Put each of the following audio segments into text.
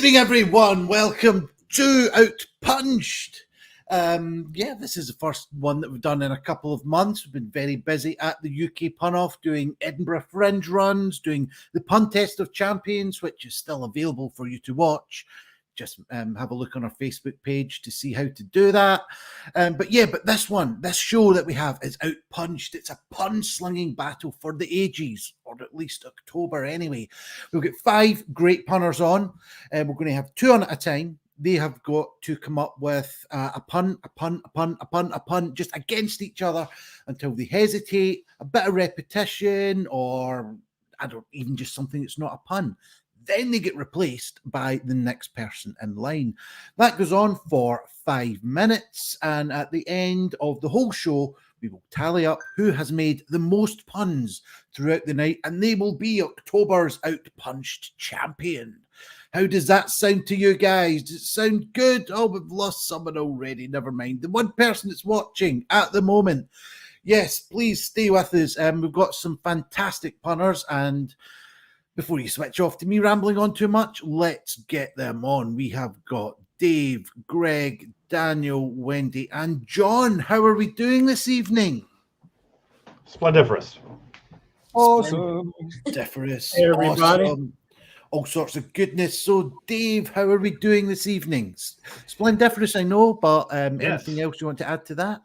evening, everyone. Welcome to outPUNched. This is the first one that we've done in a couple of months. We've been very busy at the UK Pun Off, doing Edinburgh Fringe runs, doing the Pun Test of Champions, which is still available for you to watch. Just have a look on our Facebook page to see how to do that. But this show that we have is outPUNched. It's a pun-slinging battle for the ages, or at least October anyway. We've got 5 great punners on, and we're going to have 2 on at a time. They have got to come up with a pun, just against each other until they hesitate, a bit of repetition, or even just something that's not a pun. Then they get replaced by the next person in line. That goes on for 5 minutes, and at the end of the whole show, we will tally up who has made the most puns throughout the night, and they will be October's outPUNched champion. How does that sound to you guys? Does it sound good? Oh, we've lost someone already. Never mind. The one person that's watching at the moment. Yes, please stay with us. We've got some fantastic punners, and before you switch off to me rambling on too much, let's get them on. We have got Dave, Greg, Daniel, Wendy, and John. How are we doing this evening? Splendiferous. Awesome. Splendiferous. Hey, everybody. Awesome. All sorts of goodness. So, Dave, how are we doing this evening? Splendiferous, I know, but anything else you want to add to that?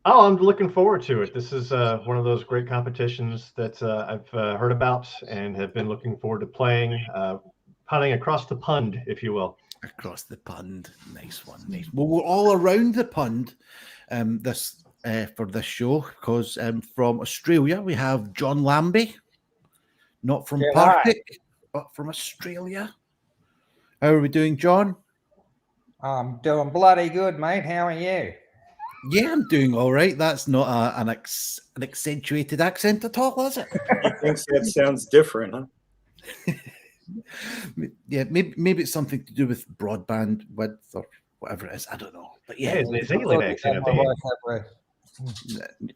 Oh, I'm looking forward to it. This is one of those great competitions that I've heard about and have been looking forward to playing, punning across the pond, if you will. Across the pond. Nice one. Nice. Well, we're all around the pond for this show, because from Australia, we have John Lambie, not from Partick, but from Australia. How are we doing, John? I'm doing bloody good, mate. How are you? Yeah, I'm doing all right. That's not an accentuated accent at all, is it? He thinks that sounds different, huh? Yeah, maybe it's something to do with broadband width or whatever it is. I don't know. But yeah, it's a New Zealand accent.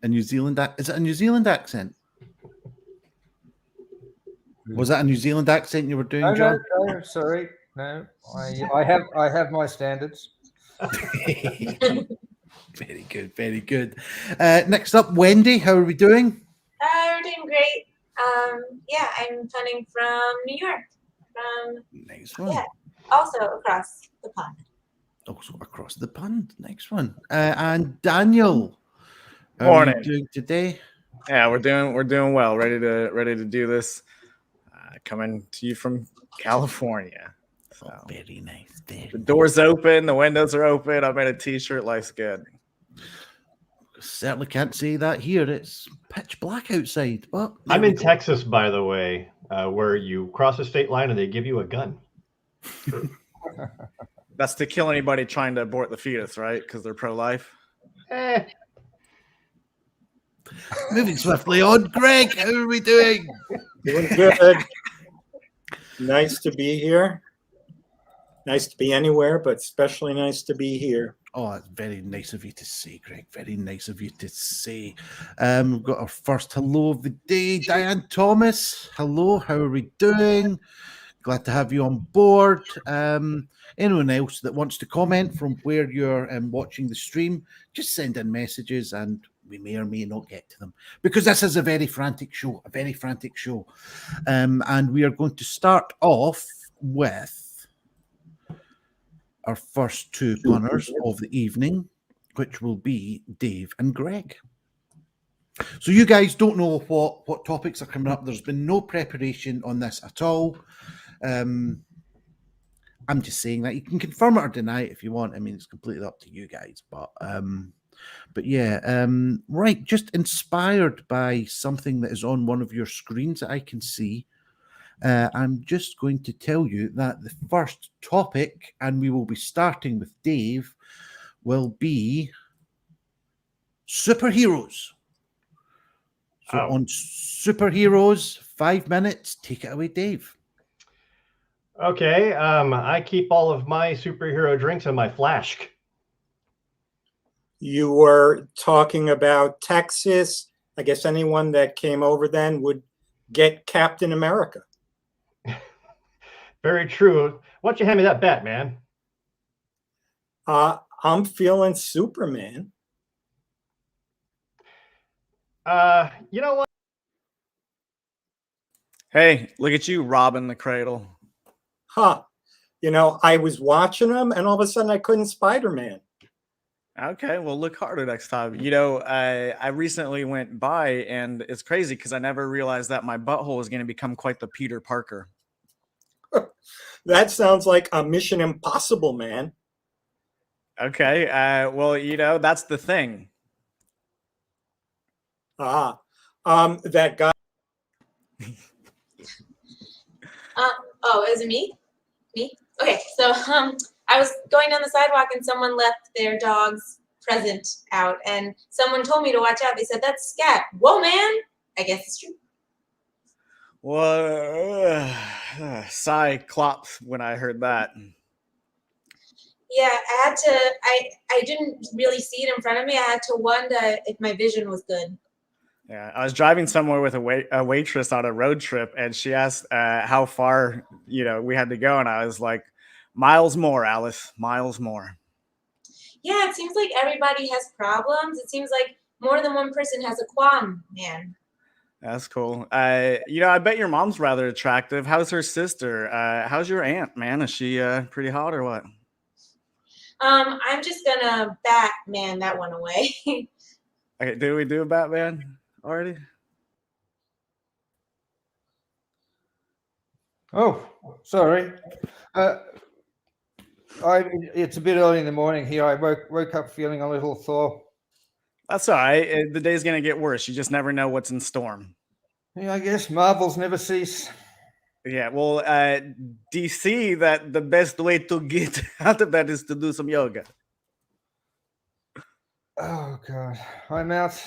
A New Zealand is it a New Zealand accent? Was that a New Zealand accent you were doing, John? No, sorry. No, I have my standards. Very good, very good. Next up, Wendy, how are we doing? We're doing great. I'm punning from New York. Nice one. Yeah, also across the pond. Also across the pond. Next one. And Daniel, how Morning. are you doing today? Yeah, we're doing well. Ready to do this. Coming to you from California. So very nice. The door's open, the windows are open. I made a t-shirt. Life's good. Certainly can't say that here. It's pitch black outside. But I'm in Texas, by the way, where you cross a state line and they give you a gun. That's to kill anybody trying to abort the fetus, right? Because they're pro-life. Moving swiftly on. Greg, how are we doing? Doing good. Nice to be here. Nice to be anywhere, but especially nice to be here. Oh, it's very nice of you to say, Greg. Very nice of you to say. We've got our first hello of the day. Diane Thomas. Hello, how are we doing? Glad to have you on board. Anyone else that wants to comment from where you're watching the stream, just send in messages and we may or may not get to them, because this is a very frantic show, and we are going to start off with our first 2 punners of the evening, which will be Dave and Greg. So you guys don't know what topics are coming up. There's been no preparation on this at all. I'm just saying that. You can confirm it or deny it if you want. I mean, it's completely up to you guys. But yeah, right. Just inspired by something that is on one of your screens that I can see. I'm just going to tell you that the first topic, and we will be starting with Dave, will be superheroes. So on superheroes, 5 minutes. Take it away, Dave. Okay. I keep all of my superhero drinks in my flask. You were talking about Texas. I guess anyone that came over then would get Captain America. Very true. Why don't you hand me that bat, man? I'm feeling Superman. You know what? Hey, look at you robbing the cradle. Huh. You know, I was watching him and all of a sudden I couldn't Spider-Man. Okay, well, look harder next time. You know, I recently went by, and it's crazy because I never realized that my butthole is going to become quite the Peter Parker. That sounds like a Mission Impossible, man. Okay, well, you know, that's the thing. That guy. Oh, is it me? Me? Okay, so I was going down the sidewalk and someone left their dog's present out, and someone told me to watch out. They said, "That's Scat." Whoa, man! I guess it's true. Well, Cyclops when I heard that. Yeah, I had to. I didn't really see it in front of me. I had to wonder if my vision was good. Yeah, I was driving somewhere with a waitress on a road trip, and she asked how far we had to go, and I was like, miles more, Alice, miles more. Yeah, it seems like everybody has problems. It seems like more than one person has a qualm, man. That's cool. I bet your mom's rather attractive. How's her sister? How's your aunt, man? Is she pretty hot or what? I'm just gonna Batman that one away. Okay, did we do a Batman already? Oh, sorry. It's a bit early in the morning here. I woke up feeling a little sore. That's all right. The day's gonna get worse. You just never know what's in storm. Yeah, I guess marvels never cease. Yeah, well, DC, that the best way to get out of that is to do some yoga. Oh God, I'm out.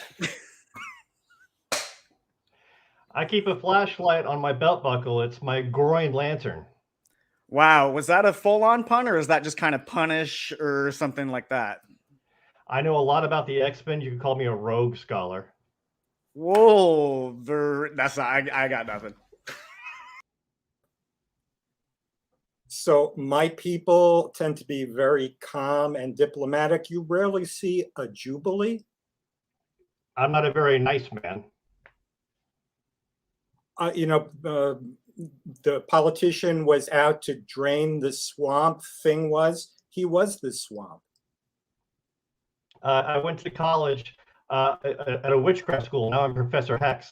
I keep a flashlight on my belt buckle. It's my groin lantern. Wow, was that a full-on pun, or is that just kind of punish or something like that? I know a lot about the X-Men. You can call me a rogue scholar. Whoa, I got nothing. So my people tend to be very calm and diplomatic. You rarely see a jubilee. I'm not a very nice man. The politician was out to drain the swamp. He was the swamp. I went to college at a witchcraft school. Now I'm Professor Hex.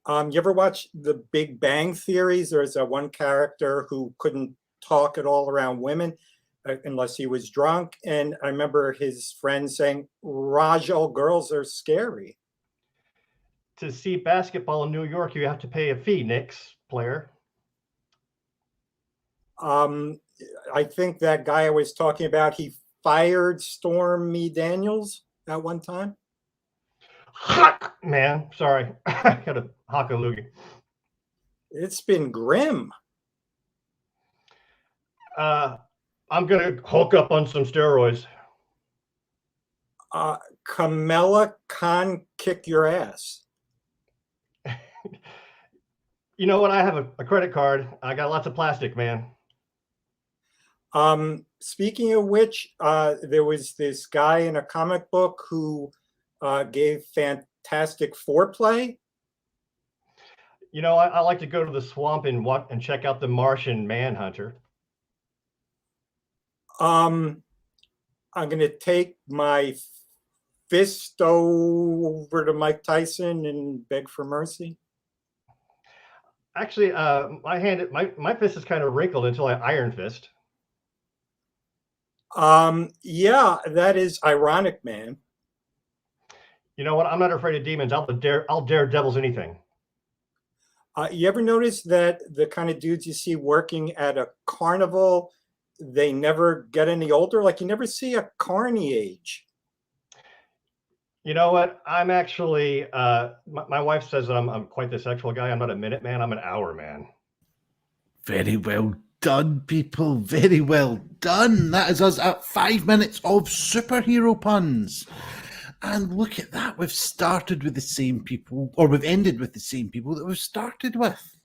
You ever watch The Big Bang Theories? There's one character who couldn't talk at all around women unless he was drunk. And I remember his friend saying, "Raj, all girls are scary." To see basketball in New York, you have to pay a fee, Knicks player. I think that guy I was talking about, he fired Stormy Daniels at one time. Man, sorry. I got a hock a loogie. It's been grim. I'm going to hulk up on some steroids. Kamala Khan kick your ass. You know what? I have a credit card. I got lots of plastic, man. Speaking of which, there was this guy in a comic book who gave fantastic foreplay. You know, I like to go to the swamp and check out the Martian Manhunter. I'm going to take my fist over to Mike Tyson and beg for mercy. Actually, my fist is kind of wrinkled until I iron fist. Yeah, that is ironic, man. You know what? I'm not afraid of demons. I'll dare devils anything. You ever notice that the kind of dudes you see working at a carnival, they never get any older? Like you never see a carny age. You know what? I'm actually, my wife says that I'm quite the sexual guy. I'm not a minute man. I'm an hour man. Very well done, people. Very well done. That is us at 5 minutes of superhero puns. And look at that. We've started with the same people, or we've ended with the same people that we've started with.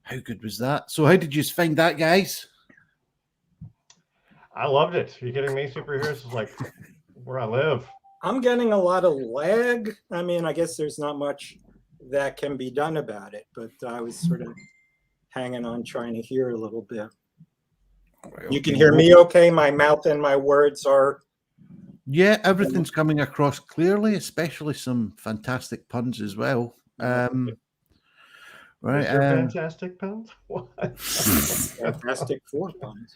How good was that? So how did you find that, guys? I loved it. Are you kidding me? Superheroes is like where I live. I'm getting a lot of lag. I mean, I guess there's not much that can be done about it, but I was sort of hanging on trying to hear a little bit. You can hear me okay? My mouth and my words are... Yeah, everything's coming across clearly, especially some fantastic puns as well. Right, fantastic puns? What? Fantastic Four puns.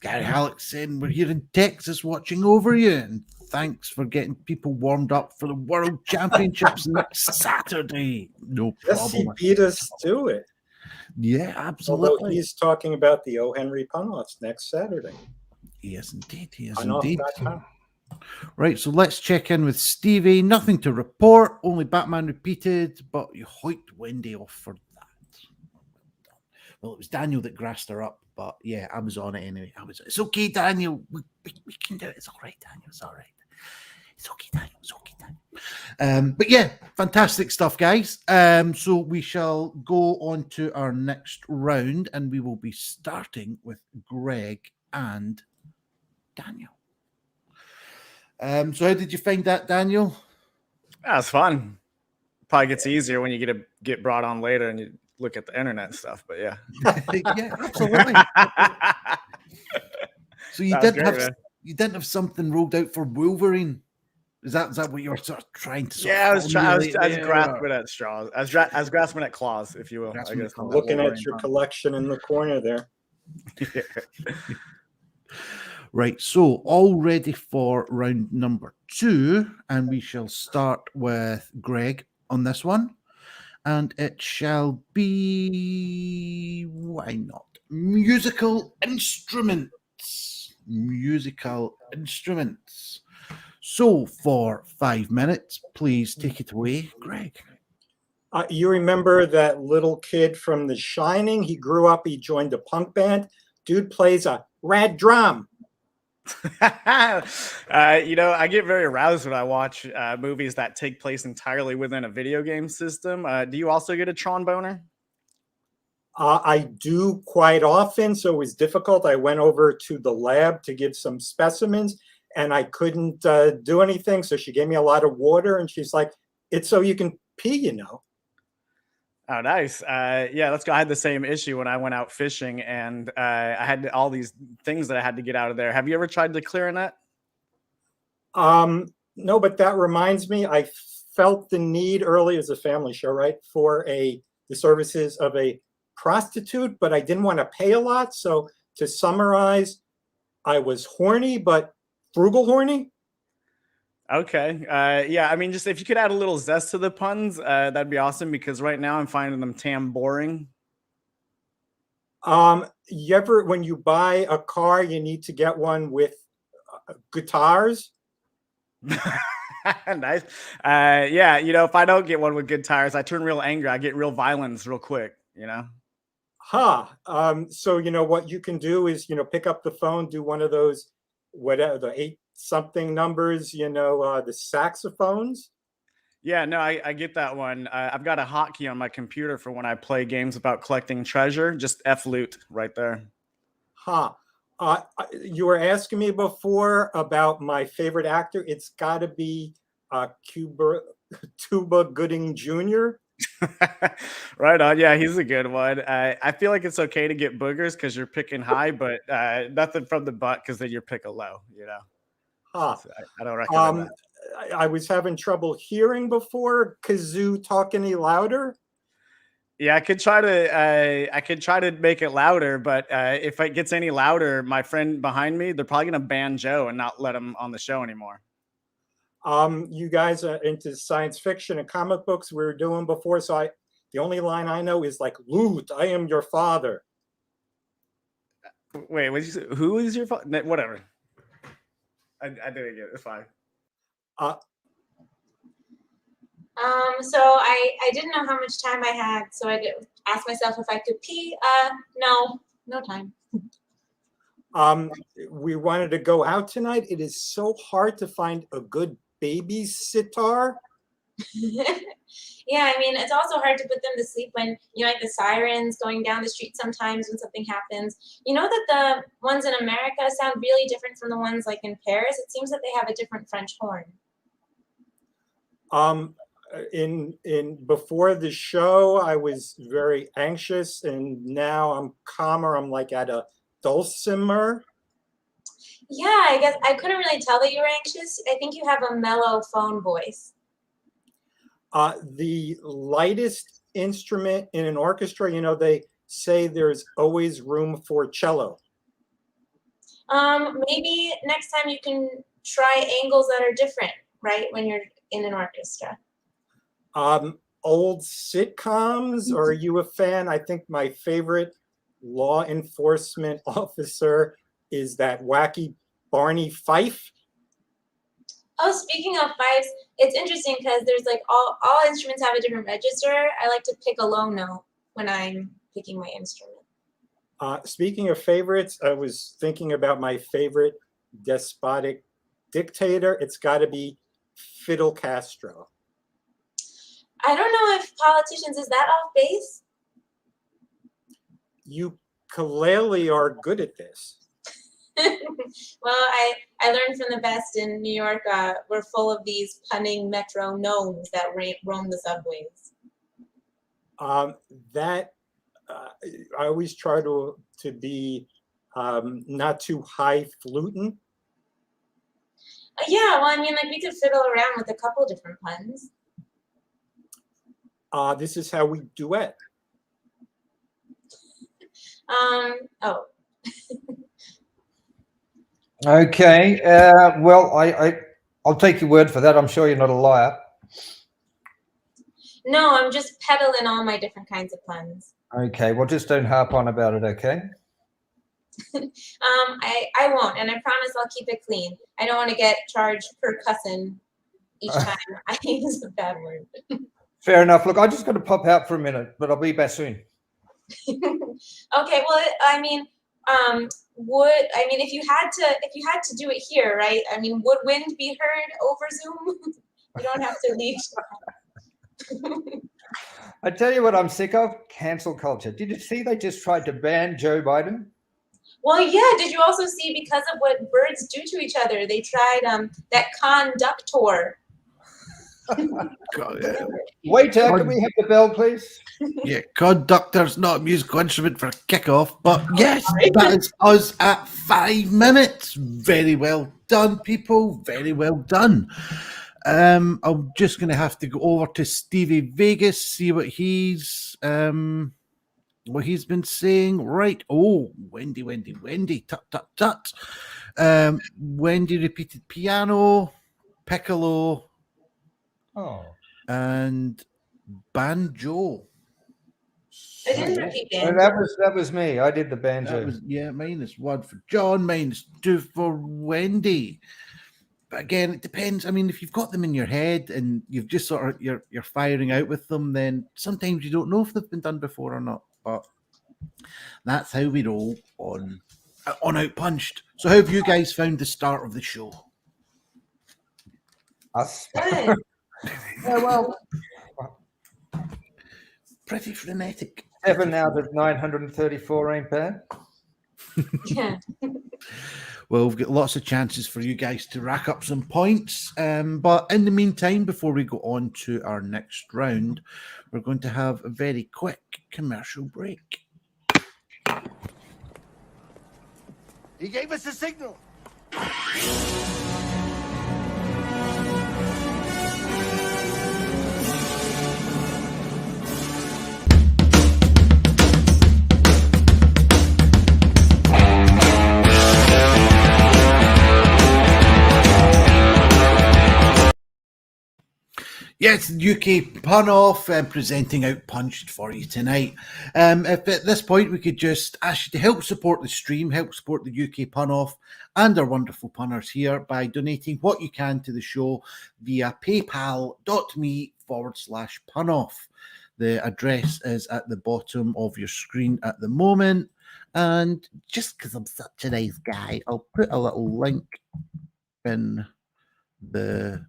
Gary Alex saying we're here in Texas watching over you, and thanks for getting people warmed up for the World Championships next Saturday. No Yes, he problem. beat us to it. Yeah, Although absolutely. he's talking about the O. Henry Pun-Offs next Saturday. He is indeed. He is Pun-off indeed. .com. Right, so let's check in with Stevie. Nothing to report, only Batman repeated, but you hoiked Wendy off for that. Well, it was Daniel that grassed her up, but yeah, I was on it anyway. It's okay, Daniel. We can do it. It's all right, Daniel. It's all right. It's okay, Daniel. It's okay, Daniel. But yeah, fantastic stuff, guys. So we shall go on to our next round, and we will be starting with Greg and Daniel. So how did you find that, Daniel? That's fun. Probably gets easier when you get brought on later and you look at the internet and stuff. But yeah, Yeah, absolutely. So you didn't have something rolled out for Wolverine? Is that what you were sort of trying to? Yeah, I was grasping at straws. I was grasping at claws, if you will. I guess. I'm looking at your collection in the corner there. Right, so all ready for round number 2, and we shall start with Greg on this one, and it shall be, why not, musical instruments. Musical instruments. So for 5 minutes, please take it away, Greg. You remember that little kid from The Shining? He grew up, he joined a punk band. Dude plays a rad drum. I get very aroused when I watch movies that take place entirely within a video game system. Do you also get a Tron boner? I do quite often, so it was difficult. I went over to the lab to give some specimens, and I couldn't do anything, so she gave me a lot of water, and she's like, it's so you can pee, you know. Oh, nice. Yeah, let's go. I had the same issue when I went out fishing, and I had all these things that I had to get out of there. Have you ever tried the Clarinet? No, but that reminds me, I felt the need early as a family show, right, for the services of a prostitute, but I didn't want to pay a lot. So to summarize, I was horny, but frugal horny. Okay. Yeah, I mean, just if you could add a little zest to the puns, that'd be awesome, because right now I'm finding them damn boring. When you buy a car, you need to get one with guitars? Nice. Yeah, if I don't get one with good tires, I turn real angry. I get real violence real quick, So what you can do is, pick up the phone, do one of those, whatever, the 8-something numbers, the saxophones. Yeah, no, I get that one. I've got a hotkey on my computer for when I play games about collecting treasure. Just F loot right there. You were asking me before about my favorite actor. It's got to be Cuba Gooding Jr. Right on. Yeah, he's a good one. I feel like it's okay to get boogers because you're picking high, but nothing from the butt because then you're picking low, So I don't recommend that. I was having trouble hearing before. Kazoo, talk any louder? Yeah, I could try to make it louder, but if it gets any louder, my friend behind me, they're probably gonna ban Joe and not let him on the show anymore. You guys are into science fiction and comic books we were doing before, so the only line I know is like, Loot, I am your father. Wait, what did you say? Who is your father? Whatever. I didn't get it. It's fine. So I didn't know how much time I had, so I asked myself if I could pee. No time. We wanted to go out tonight. It is so hard to find a good babysitter. Yeah, I mean, it's also hard to put them to sleep when, like the sirens going down the street sometimes when something happens. You know that the ones in America sound really different from the ones like in Paris? It seems that they have a different French horn. In before the show, I was very anxious, and now I'm calmer. I'm like at a dulcimer. Yeah, I guess I couldn't really tell that you were anxious. I think you have a mellow phone voice. The lightest instrument in an orchestra, they say there's always room for cello. Maybe next time you can try angles that are different, right? When you're in an orchestra. Old sitcoms, are you a fan? I think my favorite law enforcement officer is that wacky Barney Fife. Oh, speaking of fifes, it's interesting because there's like all instruments have a different register. I like to pick a low note when I'm picking my instrument. Speaking of favorites, I was thinking about my favorite despotic dictator. It's got to be Fidel Castro. I don't know if politicians, is that off base? You clearly are good at this. Well, I learned from the best in New York. We're full of these punning metro gnomes that roam the subways. I always try to be not too highfalutin. Yeah, well, I mean, like we could fiddle around with a couple different puns. This is how we duet. Oh. Okay. Well, I'll take your word for that. I'm sure you're not a liar. No, I'm just peddling all my different kinds of puns. Okay. Well, just don't harp on about it, okay? I won't, and I promise I'll keep it clean. I don't want to get charged per cussing each time I use a bad word. Fair enough. Look, I just got to pop out for a minute, but I'll be back soon. Okay. Well, I mean, if you had to do it here, right? I mean, would wind be heard over Zoom? You don't have to leave. I tell you what I'm sick of, cancel culture. Did you see they just tried to ban Joe Biden? Well, yeah. Did you also see, because of what birds do to each other, they tried that conductor. Waiter, can we have the bell, please? Yeah, conductor's not a musical instrument for a kickoff, but yes, that is us at 5 minutes. Very well done, people. Very well done. I'm just going to have to go over to Stevie Vegas, see what he's been saying. Right. Oh, Wendy. Tut. Wendy repeated piano, piccolo, and banjo. I didn't repeat banjo. That was me. I did the banjo. -1 for John, -2 for Wendy. But again, it depends. I mean, if you've got them in your head and you've just sort of you're firing out with them, then sometimes you don't know if they've been done before or not. But that's how we roll on outPUNched. So how have you guys found the start of the show? Us. Good. Yeah, well, Pretty frenetic. 7 out of 934 ain't bad. Yeah. Well, we've got lots of chances for you guys to rack up some points. But in the meantime, before we go on to our next round, we're going to have a very quick commercial break. He gave us a signal. Yes, UK pun off and presenting outPUNched for you tonight. If at this point we could just ask you to help support the stream, help support the UK pun off and our wonderful punners here by donating what you can to the show via paypal.me/punoff. The address is at the bottom of your screen at the moment. And just because I'm such a nice guy, I'll put a little link in the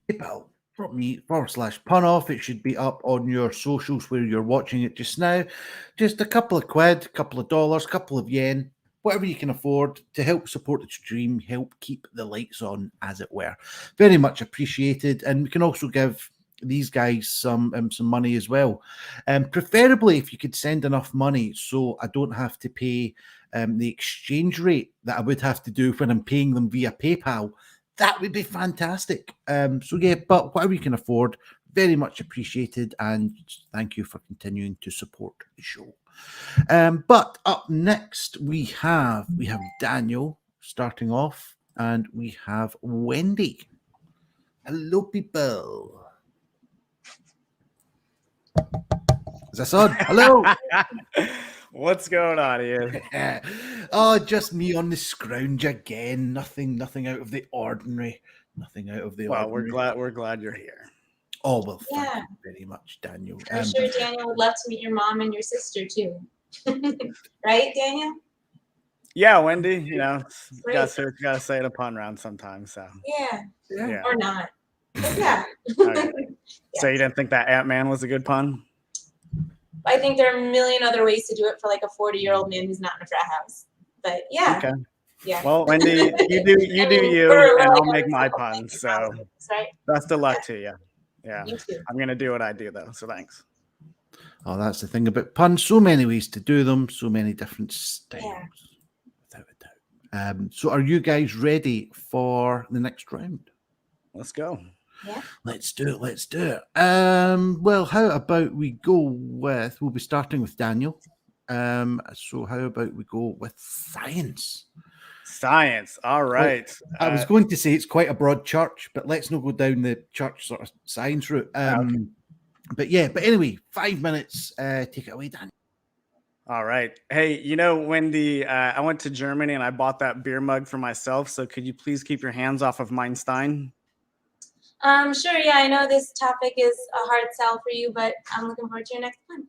PayPal .me/punoff. It should be up on your socials where you're watching it just now. Just a couple of quid, couple of dollars, couple of yen, whatever you can afford to help support the stream, help keep the lights on, as it were. Very much appreciated. And we can also give these guys some money as well. Preferably if you could send enough money so I don't have to pay the exchange rate that I would have to do when I'm paying them via PayPal. That would be fantastic. So yeah, but whatever you can afford, very much appreciated, and thank you for continuing to support the show. But up next we have Daniel starting off, and we have Wendy. Hello, people. Is this on? Hello. What's going on, Ian? Oh, just me on the scrounge again. Nothing out of the ordinary. Nothing out of the ordinary. We're glad you're here. Oh well, thank Yeah. you very much, Daniel. I'm sure Daniel would love to meet your mom and your sister too. Right, Daniel? Yeah, Wendy. You know, Great. gotta say it a pun round sometimes. So Yeah. Or not. But yeah. Okay. So you didn't think that Ant-Man was a good pun? I think there are a million other ways to do it for like a 40-year-old man who's not in a frat house. But yeah. Okay. Yeah. Well, Wendy, you do you, and I'll make my puns. So right? best of luck to you. Yeah. You too. I'm gonna do what I do though. So thanks. Oh, that's the thing about puns. So many ways to do them. So many different styles. Yeah. Without a doubt. So are you guys ready for the next round? Let's go. Yeah. Let's do it. Well, how about we go with, we'll be starting with Daniel. So how about we go with science? Science. All right. I was going to say it's quite a broad church, but let's not go down the church sort of science route. Okay. But anyway, 5 minutes. Take it away, Daniel. All right. Hey, you know, Wendy, I went to Germany and I bought that beer mug for myself. So could you please keep your hands off of mein Stein? Sure. Yeah, I know this topic is a hard sell for you, but I'm looking forward to your next one.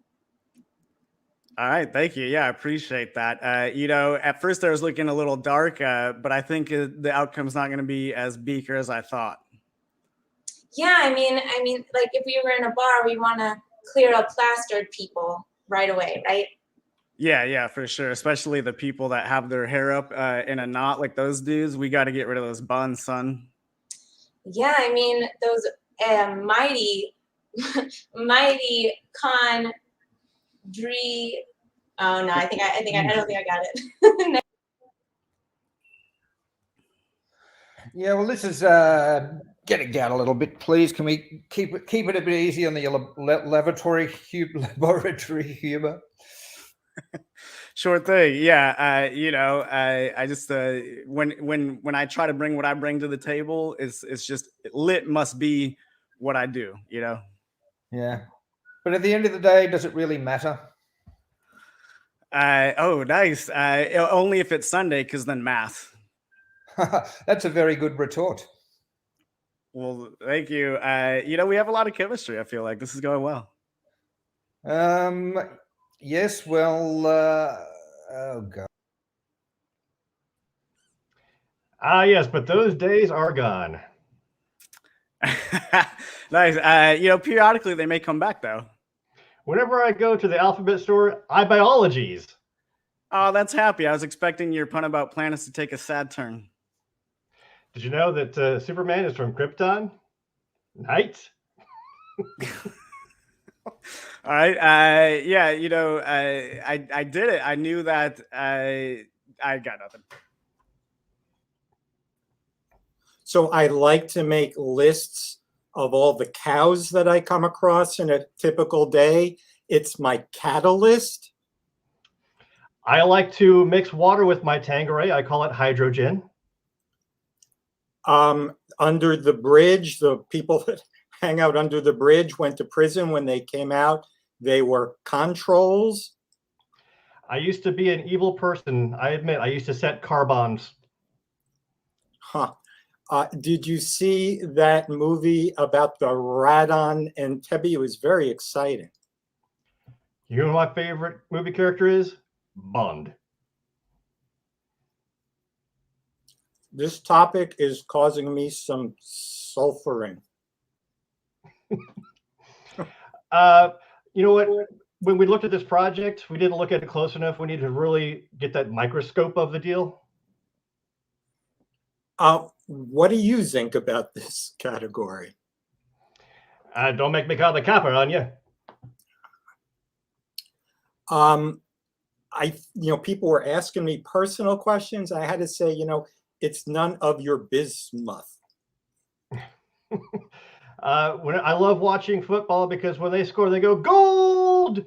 All right. Thank you. Yeah, I appreciate that. You know, at first I was looking a little dark, but I think the outcome's not going to be as beaker as I thought. Yeah, I mean, like if we were in a bar, we want to clear up plastered people right away, right? Yeah, for sure. Especially the people that have their hair up in a knot like those dudes. We got to get rid of those buns, son. Yeah, I mean those mighty con dre. Oh no, I don't think I got it. Yeah, well, this is getting down a little bit. Please, can we keep it a bit easy on the laboratory humor? Sure thing. Yeah. You know, I just when I try to bring what I bring to the table, it's just lit must be what I do. You know. Yeah, but at the end of the day, does it really matter? Oh, nice. Only if it's Sunday, because then math. That's a very good retort. Well, thank you. You know, we have a lot of chemistry. I feel like this is going well. Yes. Well. Oh God. Yes, but those days are gone. Nice. You know, periodically they may come back though. Whenever I go to the alphabet store, I biologies. Oh, that's happy. I was expecting your pun about planets to take a sad turn. Did you know that Superman is from Krypton? Night. All right. Yeah, you know, I did it. I knew that. I got nothing. So I like to make lists of all the cows that I come across in a typical day. It's my catalyst. I like to mix water with my Tanqueray. I call it hydrogen. Under the bridge, the people that hang out under the bridge went to prison. When they came out, they were controls. I used to be an evil person. I admit, I used to set car bombs. Huh. Did you see that movie about the Radon and Tebby? It was very exciting. You know what my favorite movie character is? Bond. This topic is causing me some sulfuring. You know what? When we looked at this project, we didn't look at it close enough. We need to really get that microscope of the deal. What do you think about this category? Don't make me call the copper on you. People were asking me personal questions. I had to say, it's none of your bismuth. I love watching football because when they score, they go gold.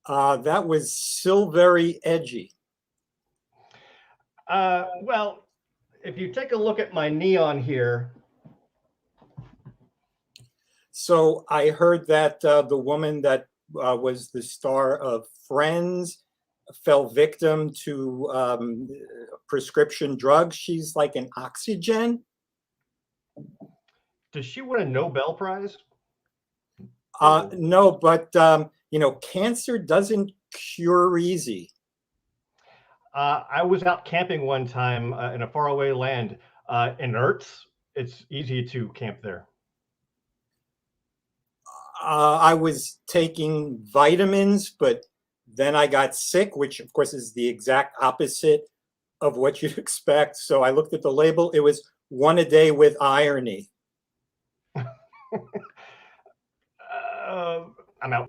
That was still very edgy. Well, if you take a look at my neon here. So I heard that the woman that was the star of Friends fell victim to prescription drugs. She's like an oxygen. Does she win a Nobel Prize? No, but cancer doesn't cure easy. I was out camping one time in a faraway land. Inerts, it's easy to camp there. I was taking vitamins, but then I got sick, which of course is the exact opposite of what you'd expect. So I looked at the label. It was 1 a day with irony. I'm out.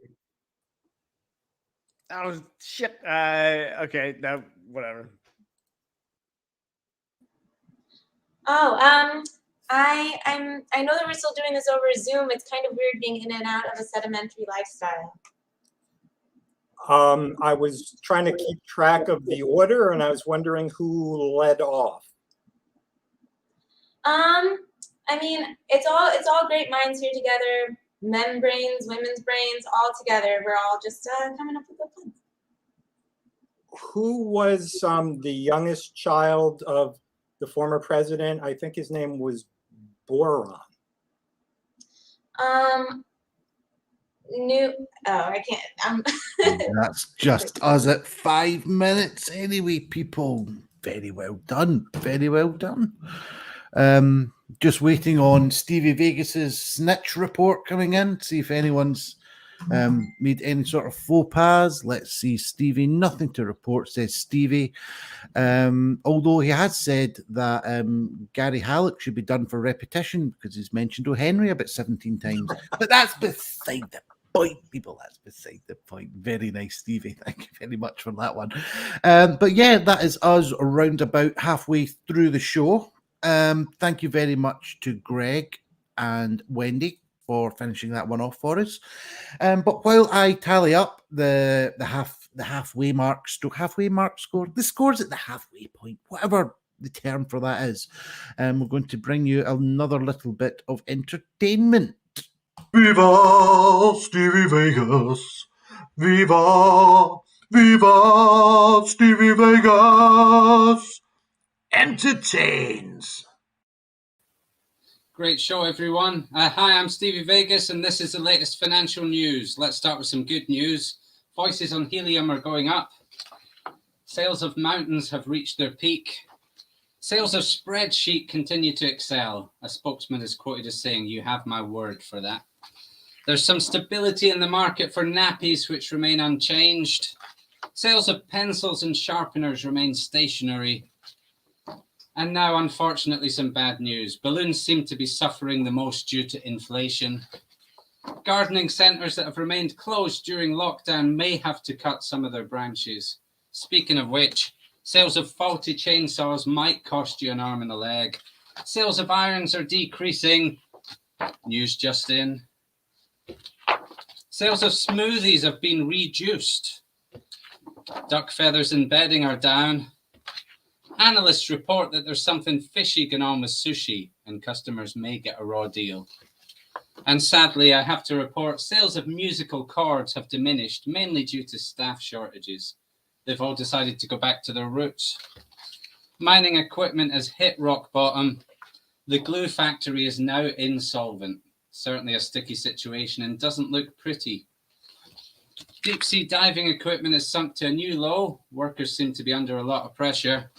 Oh shit. Okay, no, whatever. Oh, I know that we're still doing this over Zoom. It's kind of weird being in and out of a sedimentary lifestyle. I was trying to keep track of the order, and I was wondering who led off. I mean, it's all great minds here together. Men brains, women's brains, all together. We're all just coming up with good plans. Who was the youngest child of the former president? I think his name was Boron. I can't. That's just us at 5 minutes anyway, people. Very well done. Very well done. Just waiting on Stevie Vegas's snitch report coming in. See if anyone's made any sort of faux pas. Let's see, Stevie. Nothing to report, says Stevie. Although he has said that Gary Halleck should be done for repetition because he's mentioned O'Henry about 17 times. But that's beside the point, people. That's beside the point. Very nice, Stevie. Thank you very much for that one. But yeah, that is us around about halfway through the show. Thank you very much to Greg and Wendy for finishing that one off for us. But while I tally up the halfway mark score, the scores at the halfway point, whatever the term for that is, we're going to bring you another little bit of entertainment. Viva Stevie Vegas! Viva! Viva Stevie Vegas! Entertains! Great show, everyone. Hi, I'm Stevie Vegas, and this is the latest financial news. Let's start with some good news. Voices on helium are going up. Sales of mountains have reached their peak. Sales of spreadsheet continue to excel. A spokesman is quoted as saying, "You have my word for that." There's some stability in the market for nappies, which remain unchanged. Sales of pencils and sharpeners remain stationary. And now, unfortunately, some bad news. Balloons seem to be suffering the most due to inflation. Gardening centres that have remained closed during lockdown may have to cut some of their branches. Speaking of which, sales of faulty chainsaws might cost you an arm and a leg. Sales of irons are decreasing. News just in. Sales of smoothies have been reduced. Duck feathers and bedding are down. Analysts report that there's something fishy going on with sushi and customers may get a raw deal. And sadly, I have to report sales of musical cords have diminished, mainly due to staff shortages. They've all decided to go back to their roots. Mining equipment has hit rock bottom. The glue factory is now insolvent. Certainly a sticky situation and doesn't look pretty. Deep sea diving equipment has sunk to a new low. Workers seem to be under a lot of pressure.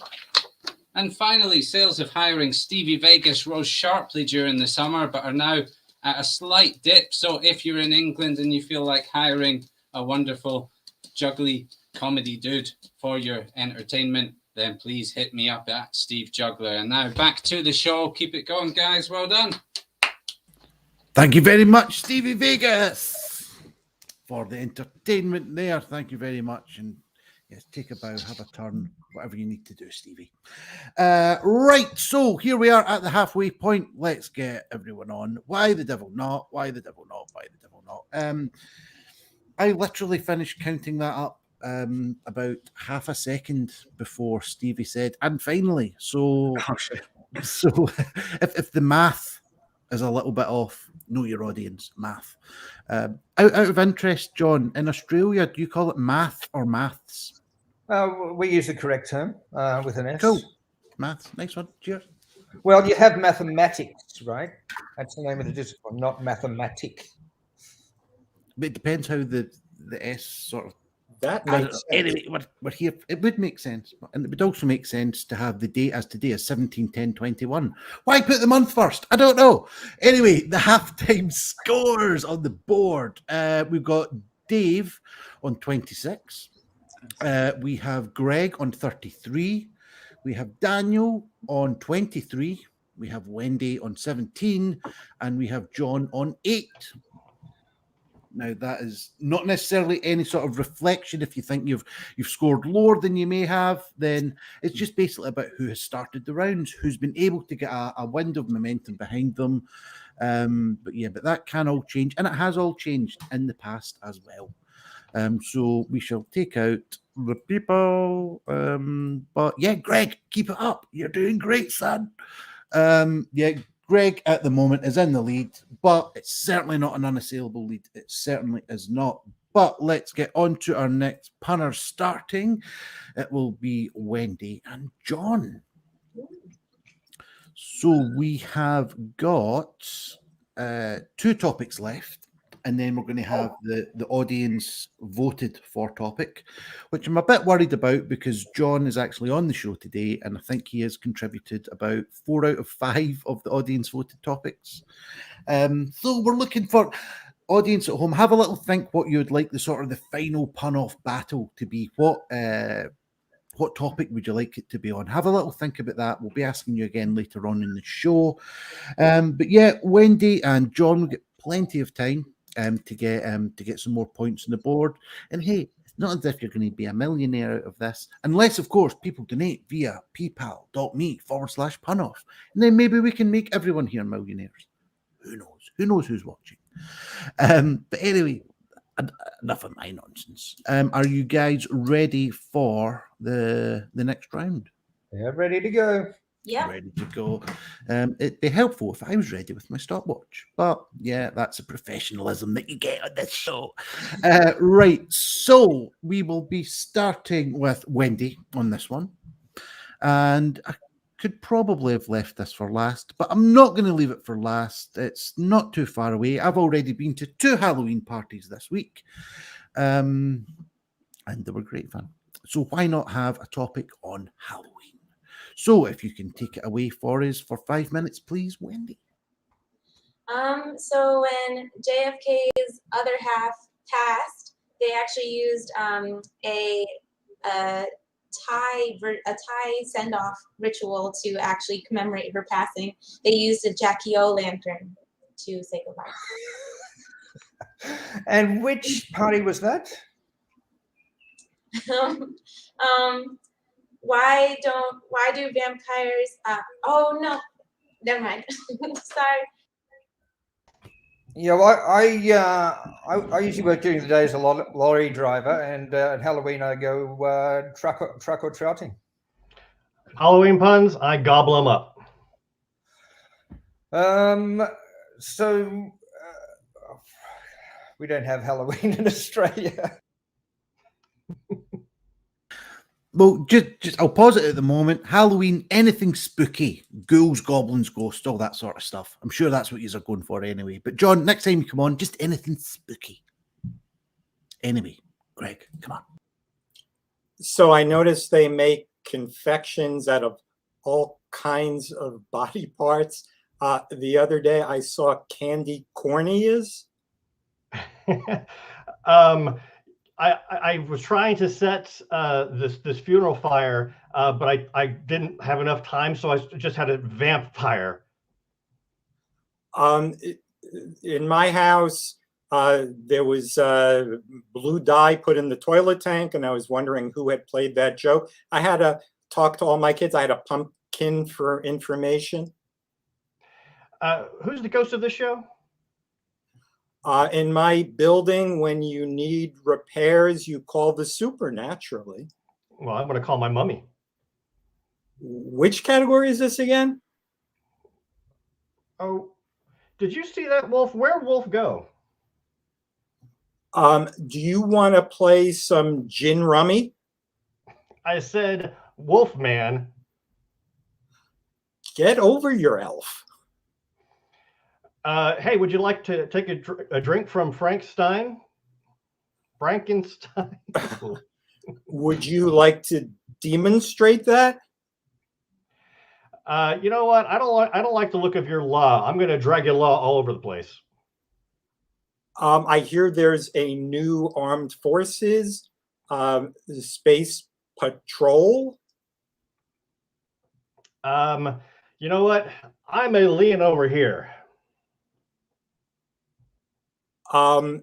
And finally, sales of hiring Stevie Vegas rose sharply during the summer, but are now at a slight dip. So if you're in England and you feel like hiring a wonderful juggly comedy dude for your entertainment, then please hit me up at Steve Juggler. And now back to the show. Keep it going, guys. Well done. Thank you very much, Stevie Vegas, for the entertainment there. Thank you very much. And yes, take a bow, have a turn, whatever you need to do, Stevie. Right, so here we are at the halfway point. Let's get everyone on. Why the devil not? Why the devil not? Why the devil not? I literally finished counting that up about half a second before Stevie said, and finally. So, so if the math is a little bit off, know your audience, math. Out of interest, John, in Australia, do you call it math or maths? We use the correct term with an S. Cool. Maths. Nice one. Cheers. Well, you have mathematics, right? That's the name of the discipline, not mathematic. But it depends how the S sort of. That makes sense. Anyway, we're here. It would make sense, and it would also make sense to have the date as today as 17/10/21. Why put the month first? I don't know. Anyway, the halftime scores on the board. We've got Dave on 26. We have Greg on 33. We have Daniel on 23. We have Wendy on 17, and we have John on 8. Now, that is not necessarily any sort of reflection. If you think you've scored lower than you may have, then it's just basically about who has started the rounds, who's been able to get a wind of momentum behind them. But that can all change, and it has all changed in the past as well. So we shall take out the people. But yeah, Greg, keep it up. You're doing great, son. Greg at the moment is in the lead, but it's certainly not an unassailable lead. It certainly is not. But let's get on to our next punner starting. It will be Wendy and John. So we have got 2 topics left, and then we're going to have the audience voted for topic, which I'm a bit worried about because John is actually on the show today, and I think he has contributed about 4 out of 5 of the audience voted topics. So we're looking for audience at home. Have a little think what you would like the sort of the final pun-off battle to be. What topic would you like it to be on? Have a little think about that. We'll be asking you again later on in the show. But yeah, Wendy and John will get plenty of time to get some more points on the board. And hey, it's not as if you're going to be a millionaire out of this, unless, of course, people donate via paypal.me/punoff. And then maybe we can make everyone here millionaires. Who knows? Who knows who's watching? But anyway, enough of my nonsense. Are you guys ready for the next round? Yeah, ready to go. Yeah. Ready to go. It'd be helpful if I was ready with my stopwatch. But yeah, that's a professionalism that you get on this show. Right. So we will be starting with Wendy on this one. And I could probably have left this for last, but I'm not going to leave it for last. It's not too far away. I've already been to 2 Halloween parties this week. And they were great fun. So why not have a topic on Halloween? So if you can take it away for us for 5 minutes, please, Wendy. So when JFK's other half passed, they actually used a Thai send-off ritual to actually commemorate her passing. They used a Jackie O lantern to say goodbye. And which party was that? Why do vampires? Oh no, never mind. Sorry. Yeah, well, I usually work during the day as a lorry driver, and at Halloween I go truck or trouting. Halloween puns, I gobble them up. So we don't have Halloween in Australia. Well, just I'll pause it at the moment. Halloween, anything spooky, ghouls, goblins, ghosts, all that sort of stuff. I'm sure that's what you're going for anyway. But John, next time you come on, just anything spooky. Anyway, Greg, come on. So I noticed they make confections out of all kinds of body parts. The other day I saw candy corneas. I was trying to set this funeral fire, but I didn't have enough time, so I just had a vamp fire. In my house, there was blue dye put in the toilet tank, and I was wondering who had played that joke. I had to talk to all my kids. I had a pumpkin for information. Who's the ghost of the show? In my building, when you need repairs, you call the supernaturally. Well, I'm going to call my mummy. Which category is this again? Oh, did you see that, Wolf? Where'd Wolf go? Do you want to play some gin rummy? I said, Wolf man. Get over your elf. Hey, would you like to take a drink from Frankenstein? Would you like to demonstrate that? You know what? I don't like the look of your law. I'm going to drag your law all over the place. I hear there's a new armed forces, space patrol. You know what? I'm a lean over here. Sorry,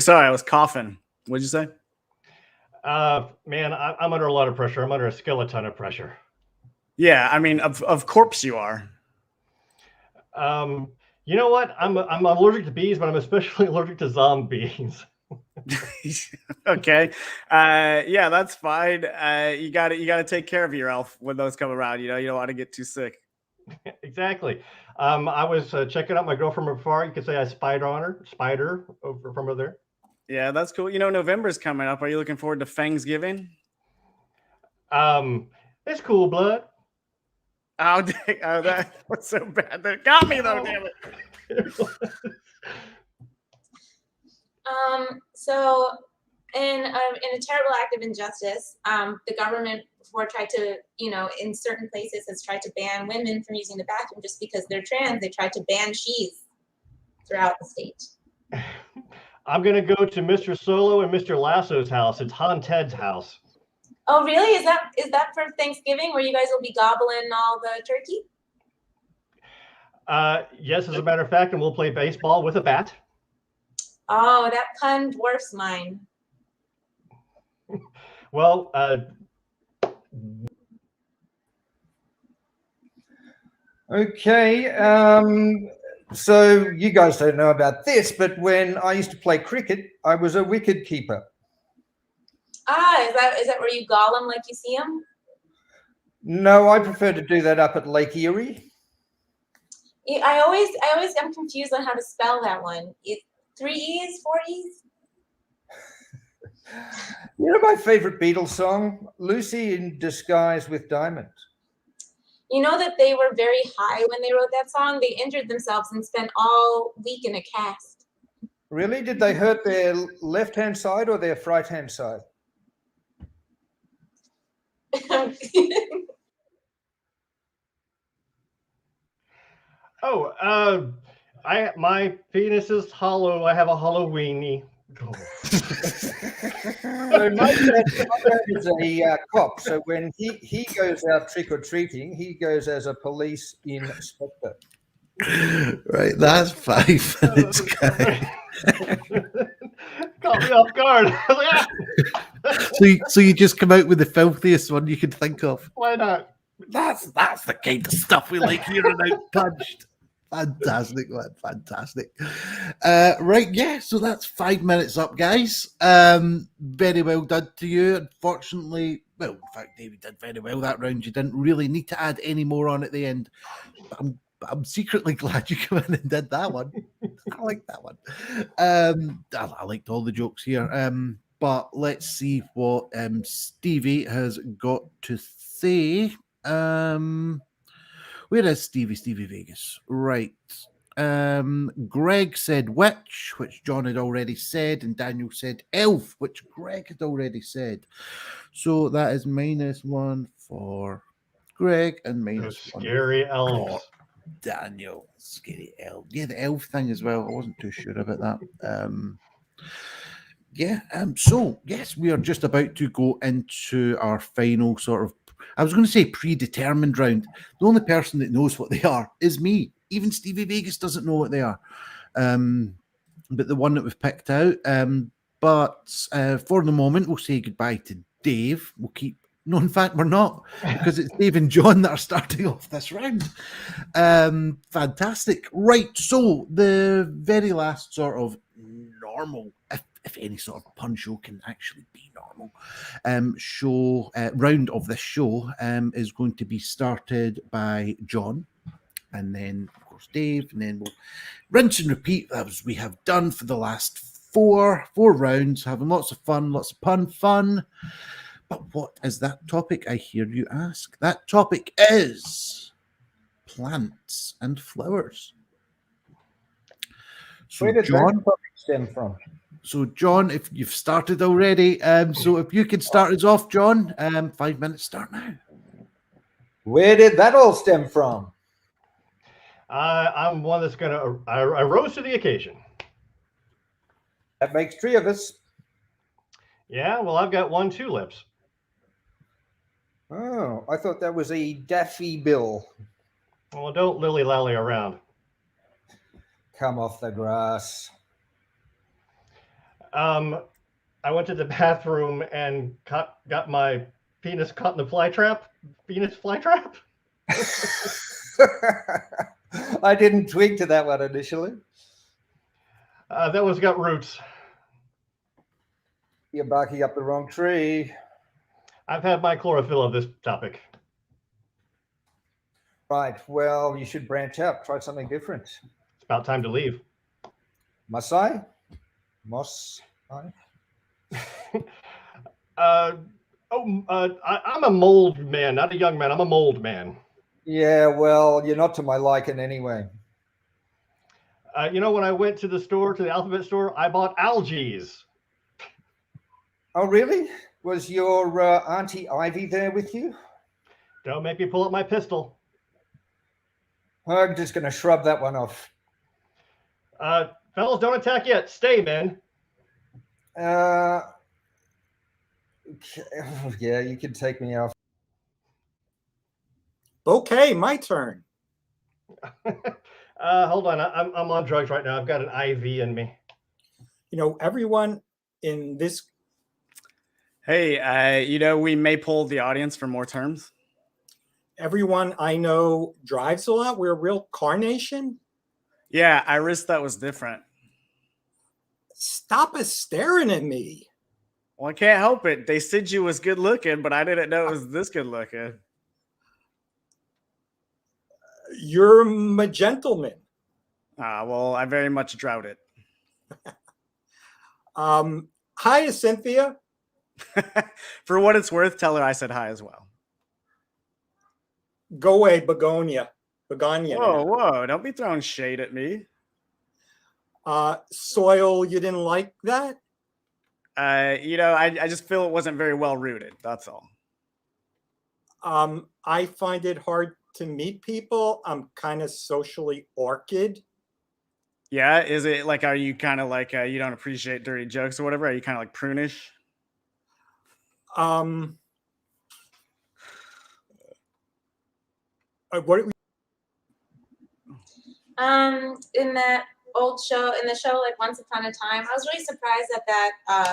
I was coughing. What'd you say? Man, I'm under a lot of pressure. I'm under a skeleton of pressure. Yeah, I mean, of course you are. You know what? I'm allergic to bees, but I'm especially allergic to zombies. Okay. Yeah, that's fine. You gotta take care of your elf when those come around. You know, you don't want to get too sick. Exactly. I was checking out my girl from afar. You could say I spied on her, over from over there. Yeah, that's cool. You know, November's coming up. Are you looking forward to Thanksgiving? It's cool, blood. Oh, dang, oh, that was so bad. That got me though, damn it. So in a terrible act of injustice, the government before tried to, in certain places has tried to ban women from using the bathroom just because they're trans. They tried to ban she's throughout the state. I'm going to go to Mr. Solo and Mr. Lasso's house. It's Han Ted's house. Oh, really? Is that for Thanksgiving where you guys will be gobbling all the turkey? Yes, as a matter of fact, and we'll play baseball with a bat. Oh, that pun dwarfs mine. Well, okay. So you guys don't know about this, but when I used to play cricket, I was a wicket keeper. Ah, is that where you gollum like you see him? No, I prefer to do that up at Lake Erie. Yeah, I always am confused on how to spell that one. 3 E's, 4 E's? You know my favorite Beatles song, Lucy in Disguise with Diamonds. You know that they were very high when they wrote that song? They injured themselves and spent all week in a cast. Really? Did they hurt their left-hand side or their right-hand side? Oh, my penis is hollow. I have a Halloweeny. So my dad is a cop. So when he goes out trick-or-treating, he goes as a police inspector. Right, that's 5 minutes, guy. Caught me off guard. So you just come out with the filthiest one you could think of. Why not? That's the kind of stuff we like here and outPUNched. Fantastic, man. Fantastic. Right, yeah, so that's 5 minutes up, guys. Very well done to you. Unfortunately, well, in fact, David did very well that round. You didn't really need to add any more on at the end. I'm secretly glad you came in and did that one. I like that one. I liked all the jokes here. But let's see what Stevie has got to say. Where is Stevie Vegas? Right. Greg said witch, which John had already said, and Daniel said elf, which Greg had already said. So that is -1 for Greg and Those -1 scary for elves. Daniel. Scary elf. Yeah, the elf thing as well. I wasn't too sure about that. So yes, we are just about to go into our final sort of, I was going to say predetermined round. The only person that knows what they are is me. Even Stevie Vegas doesn't know what they are. But the one that we've picked out. But for the moment, we'll say goodbye to Dave. We'll keep. No, in fact, we're not, because it's Dave and John that are starting off this round. Fantastic. Right. So the very last sort of normal, if any sort of pun show can actually be normal, round of this show is going to be started by John, and then of course Dave, and then we'll rinse and repeat as we have done for the last four rounds, having lots of fun, lots of fun. But what is that topic, I hear you ask? That topic is plants and flowers. So Where did John, that topic stem from? So, John, if you've started already, so if you could start us off, John, 5 minutes start now. Where did that all stem from? I'm one that's I rose to the occasion. That makes 3 of us. Yeah, well, I've got 1 tulips. Oh, I thought that was a Daffy Bill. Well, don't lily-lally around. Come off the grass. I went to the bathroom and got my penis caught in the fly trap. Penis fly trap? I didn't twig to that one initially. That one's got roots. You're barking up the wrong tree. I've had my chlorophyll of this topic. Right. Well, you should branch out. Try something different. It's about time to leave. Must I? Must I? I'm a mold man, not a young man. I'm a mold man. Yeah, well, you're not to my liking anyway. When I went to the alphabet store, I bought algaes. Oh, really? Was your Auntie Ivy there with you? Don't make me pull up my pistol. I'm just going to shrub that one off. Fellas, don't attack yet. Stay, man. Yeah, you can take me off. Okay, my turn. Hold on. I'm on drugs right now. I've got an IV in me. Everyone in this. Hey, we may poll the audience for more terms. Everyone I know drives a lot. We're a real car nation. Yeah, I risked that was different. Stop staring at me. Well, I can't help it. They said you was good looking, but I didn't know it was this good looking. You're a gentleman. Well, I very much doubt it. Hi, Cynthia. For what it's worth, tell her I said hi as well. Go away, Begonia. Whoa. Don't be throwing shade at me. Soil, you didn't like that? I just feel it wasn't very well rooted. That's all. I find it hard to meet people. I'm kind of socially orchid. Yeah, is it like, are you kind of like you don't appreciate dirty jokes or whatever? Are you kind of like prunish? What? In that old show, in the show like Once Upon a Time, I was really surprised at that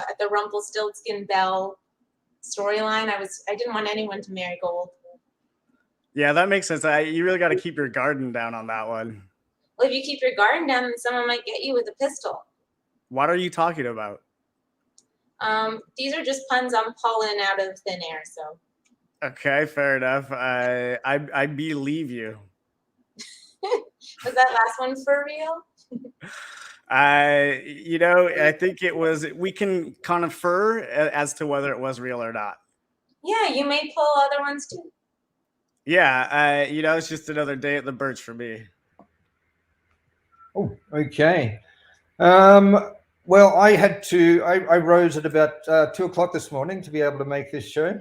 at the Rumpelstiltskin Belle storyline. I didn't want anyone to marry gold. Yeah, that makes sense. You really got to keep your garden down on that one. Well, if you keep your garden down, then someone might get you with a pistol. What are you talking about? These are just puns I'm pulling out of thin air. So. Okay, fair enough. I believe you. Was that last one for real? I think it was. We can confer as to whether it was real or not. Yeah, you may pull other ones too. Yeah, it's just another day at the Birch for me. Oh, okay. Well, I rose at about 2 o'clock this morning to be able to make this show.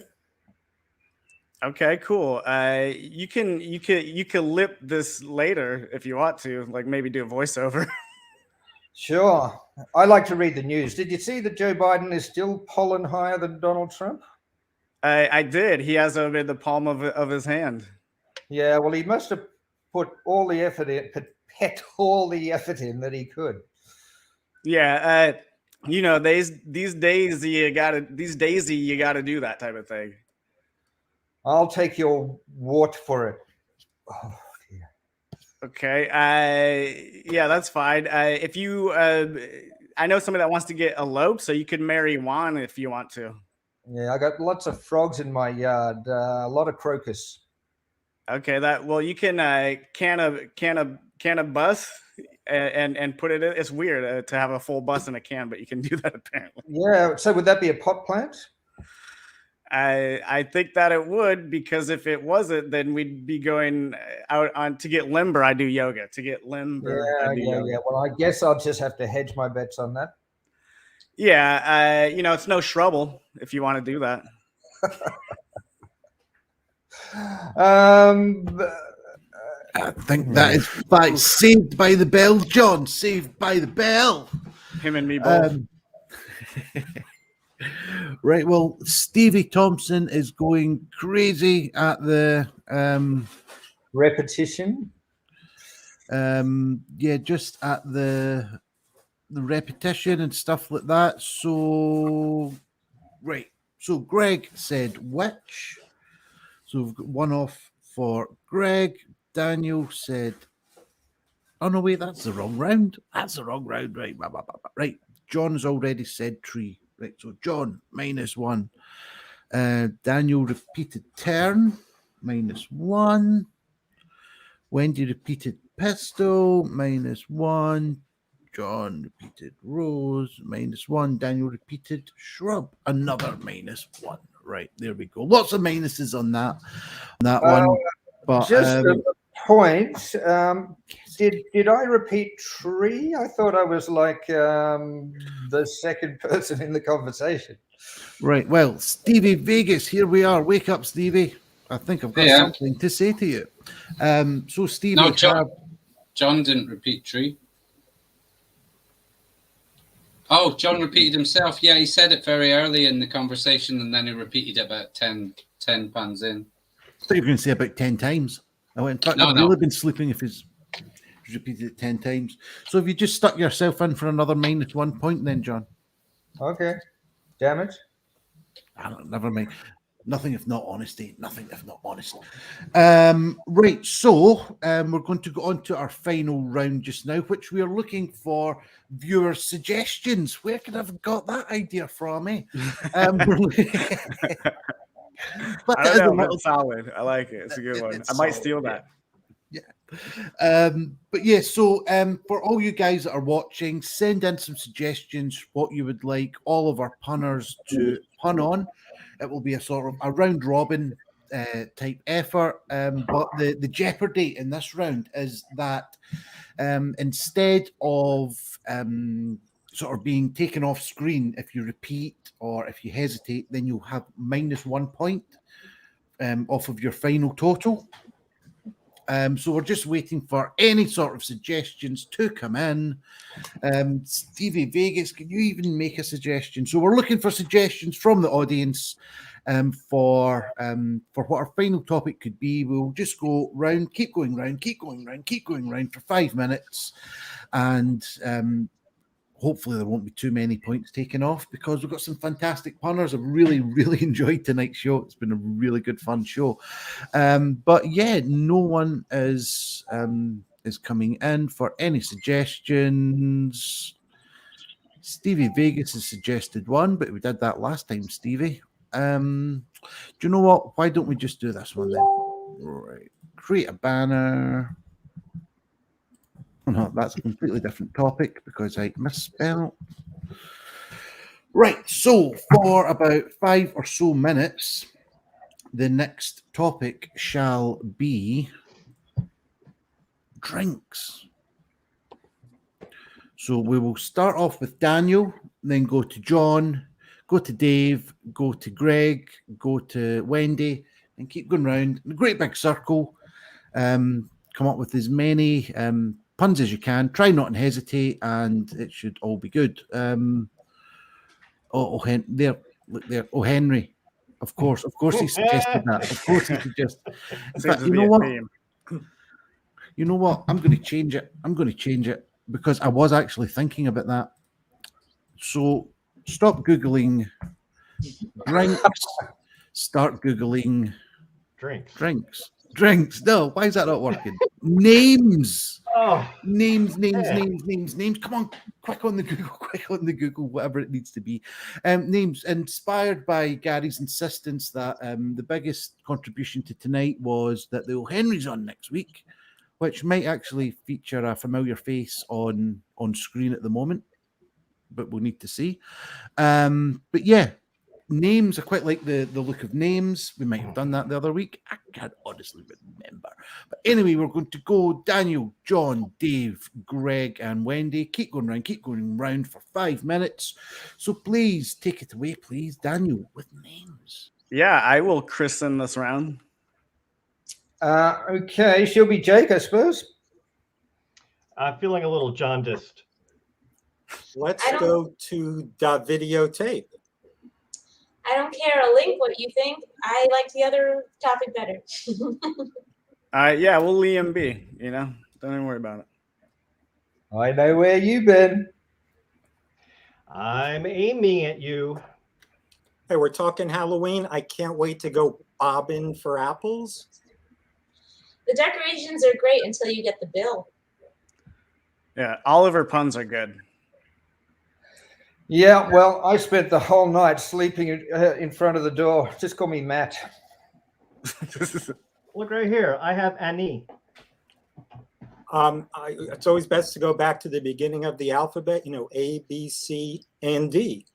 Okay, cool. You can lip this later if you want to, like maybe do a voiceover. Sure. I like to read the news. Did you see that Joe Biden is still polling higher than Donald Trump? I did. He has them in the palm of his hand. Yeah, well, he must have put all the effort in, all the effort in that he could. Yeah, you know, these days you gotta do that type of thing. I'll take your wart for it. Oh, dear. Okay. Yeah, that's fine. If you, I know somebody that wants to get eloped, so you can marry Juan if you want to. Yeah, I got lots of frogs in my yard. A lot of crocus. Okay, well, you can can a bus and put it in. It's weird to have a full bus in a can, but you can do that apparently. Yeah. So would that be a pot plant? I think that it would, because if it wasn't, then we'd be going out on to get limber. I do yoga to get limber. Yeah. Well, I guess I'll just have to hedge my bets on that. Yeah, you know, it's no trouble if you want to do that. I think that is saved by the bell, John. Saved by the bell. Him and me both. Right. Well, Stevie Thompson is going crazy at the repetition. Yeah, just at the repetition and stuff like that. So, right. So Gregg said which. So we've got one off for Gregg. Daniel said, oh no, wait, that's the wrong round. That's the wrong round. Right. Right. John's already said tree. Right. So John, -1. Daniel repeated turn, -1. Wendy repeated pistol, -1. John repeated rose, -1. Daniel repeated shrub, another -1. Right, there we go. Lots of minuses on that one. But just a point. Did I repeat tree? I thought I was like the second person in the conversation. Right. Well, Stevie Vegas, here we are. Wake up, Stevie. I think I've got something to say to you. So Stevie, no, John didn't repeat tree. Oh, John repeated himself. Yeah, he said it very early in the conversation, and then he repeated it about 10 puns in. I thought you were going to say about 10 times. In fact, I've really been sleeping if he's repeated it 10 times. So have you just stuck yourself in for another -1 point then, John? Okay. Damage? Never mind. Nothing if not honesty. Nothing if not honest. Right. So we're going to go on to our final round just now, which we are looking for viewer suggestions. Where could I have got that idea from, eh? But I don't know. It's solid. I like it. It's a good one. I might steal that. Yeah. But yeah, so for all you guys that are watching, send in some suggestions what you would like all of our punners to pun on. It will be a sort of a round robin type effort. But the jeopardy in this round is that instead of sort of being taken off screen, if you repeat or if you hesitate, then you'll have -1 point off of your final total. So we're just waiting for any sort of suggestions to come in. Stevie Vegas, can you even make a suggestion? So we're looking for suggestions from the audience for what our final topic could be. We'll just go round, keep going round for 5 minutes, and hopefully there won't be too many points taken off because we've got some fantastic punners. I've really enjoyed tonight's show. It's been a really good fun show. But yeah, no one is coming in for any suggestions. Stevie Vegas has suggested one, but we did that last time, Stevie. Do you know what? Why don't we just do this one then? Right. Create a banner. No, that's a completely different topic because I misspelled. Right, so for about 5 or so minutes, the next topic shall be drinks. So we will start off with Daniel, then go to John, go to Dave, go to Greg, go to Wendy, and keep going round in a great big circle. Come up with as many puns as you can. Try not to hesitate, and it should all be good. There, look there. Oh, Henry. Of course, he suggested that. Of course, he suggested. In fact, you know what? You know what? I'm going to change it. Because I was actually thinking about that. So stop Googling drinks. Start Googling drinks. No, why is that not working? Names. Oh, Names. Come on, quick on the Google, whatever it needs to be. Names inspired by Gary's insistence that the biggest contribution to tonight was that the O'Henry's on next week, which might actually feature a familiar face on screen at the moment, but we'll need to see. But yeah, names. I quite like the look of names. We might have done that the other week. I can't honestly remember. But anyway, we're going to go Daniel, John, Dave, Greg, and Wendy. Keep going round for 5 minutes. So please take it away, please, Daniel, with names. Yeah, I will christen this round. Okay, she'll be Jake, I suppose. I'm feeling a little jaundiced. Let's go to the videotape. I don't care a link what you think. I like the other topic better. Yeah, we'll Liam B. You know, don't even worry about it. I know where you've been. I'm aiming at you. Hey, we're talking Halloween. I can't wait to go bobbing for apples. The decorations are great until you get the bill. Yeah, all of her puns are good. Yeah, well, I spent the whole night sleeping in front of the door. Just call me Matt. Look right here. I have Annie. It's always best to go back to the beginning of the alphabet, A, B, C, and D.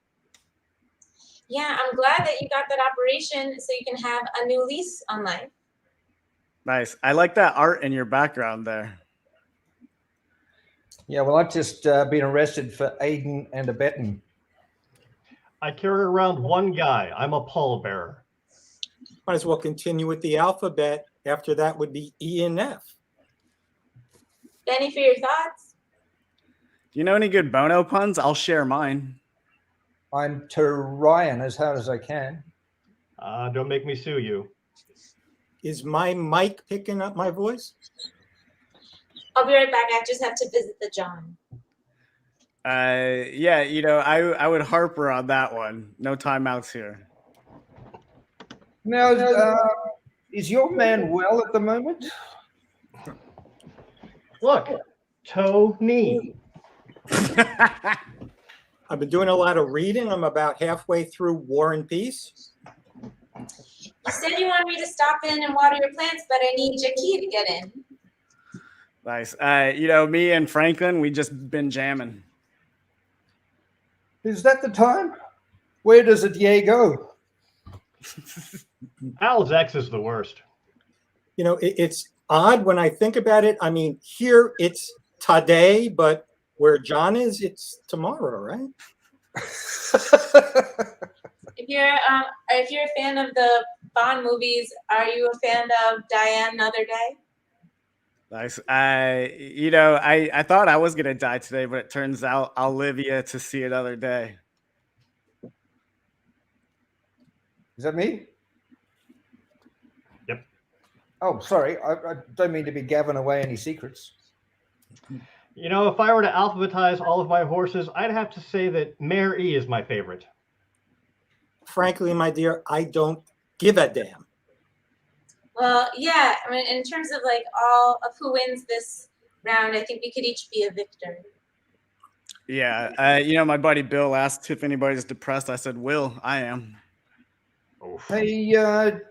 Yeah, I'm glad that you got that operation so you can have a new lease on life. Nice. I like that art in your background there. Yeah, well, I've just been arrested for aiding and abetting. I carry around one guy. I'm a pallbearer. Might as well continue with the alphabet. After that would be E and F. Benny, for your thoughts? Do you know any good Bono puns? I'll share mine. I'm Ryan as hard as I can. Don't make me sue you. Is my mic picking up my voice? I'll be right back. I just have to visit the John. Yeah, I would harper on that one. No timeouts here. Now, is your man well at the moment? Look, Tony. I've been doing a lot of reading. I'm about halfway through War and Peace. You said you wanted me to stop in and water your plants, but I need your key to get in. Nice. Me and Franklin, we just been jamming. Is that the time? Where does it go? Al's ex is the worst. It's odd when I think about it. I mean, here it's today, but where John is, it's tomorrow, right? If you're a fan of the Bond movies, are you a fan of Die Another Day? Nice. I thought I was gonna die today, but it turns out I'll live yet to see another day. Is that me? Yep. Oh, sorry. I don't mean to be gavin away any secrets. If I were to alphabetize all of my horses, I'd have to say that Mare E is my favorite. Frankly, my dear, I don't give a damn. Well, yeah. I mean, in terms of all of who wins this round, I think we could each be a victor. Yeah. My buddy Bill asked if anybody's depressed. I said, Will, I am. Hey,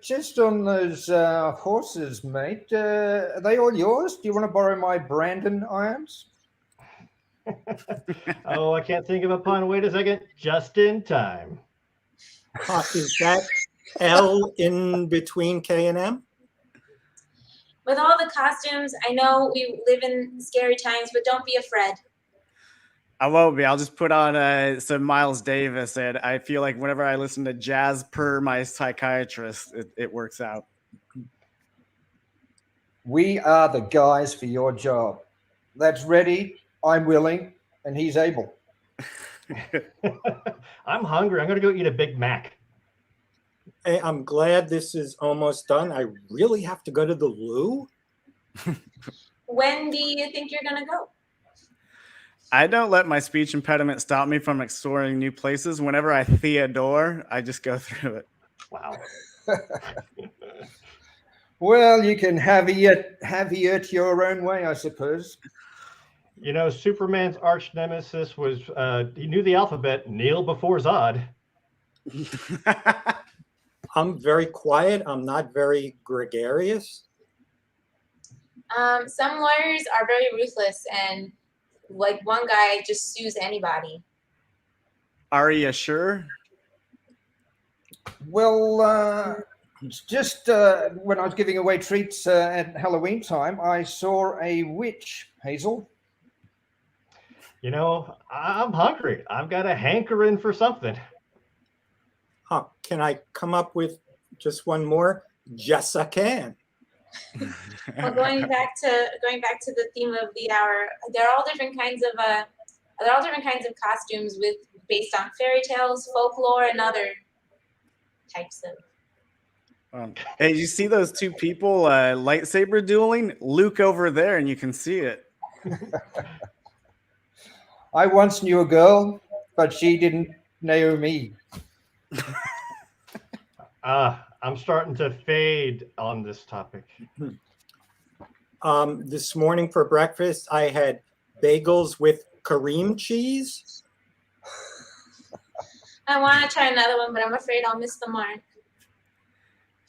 just on those horses, mate, are they all yours? Do you want to borrow my Brandon irons? Oh, I can't think of a pun. Wait a second. Just in time. Is that L in between K and M? With all the costumes, I know we live in scary times, but don't be afraid. I won't be. I'll just put on some Miles Davis, and I feel like whenever I listen to jazz per my psychiatrist, it works out. We are the guys for your job. That's ready, I'm willing, and he's able. I'm hungry. I'm going to go eat a Big Mac. Hey, I'm glad this is almost done. I really have to go to the loo. When do you think you're gonna go? I don't let my speech impediment stop me from exploring new places. Whenever I Theodore, I just go through it. Wow. Well, you can have it your own way, I suppose. You know, Superman's arch nemesis was, he knew the alphabet, kneel before Zod. I'm very quiet. I'm not very gregarious. Some lawyers are very ruthless, and like one guy just sues anybody. Are you sure? Well, just when I was giving away treats at Halloween time, I saw a witch, Hazel. You know, I'm hungry. I've got a hankering for something. Huh? Can I come up with just one more? Yes, I can. Well, going back to the theme of the hour, there are all different kinds of costumes based on fairy tales, folklore, and other types of. Hey, you see those two people lightsaber dueling? Luke over there, and you can see it. I once knew a girl, but she didn't know me. I'm starting to fade on this topic. This morning for breakfast, I had bagels with cream cheese. I want to try another one, but I'm afraid I'll miss the mark.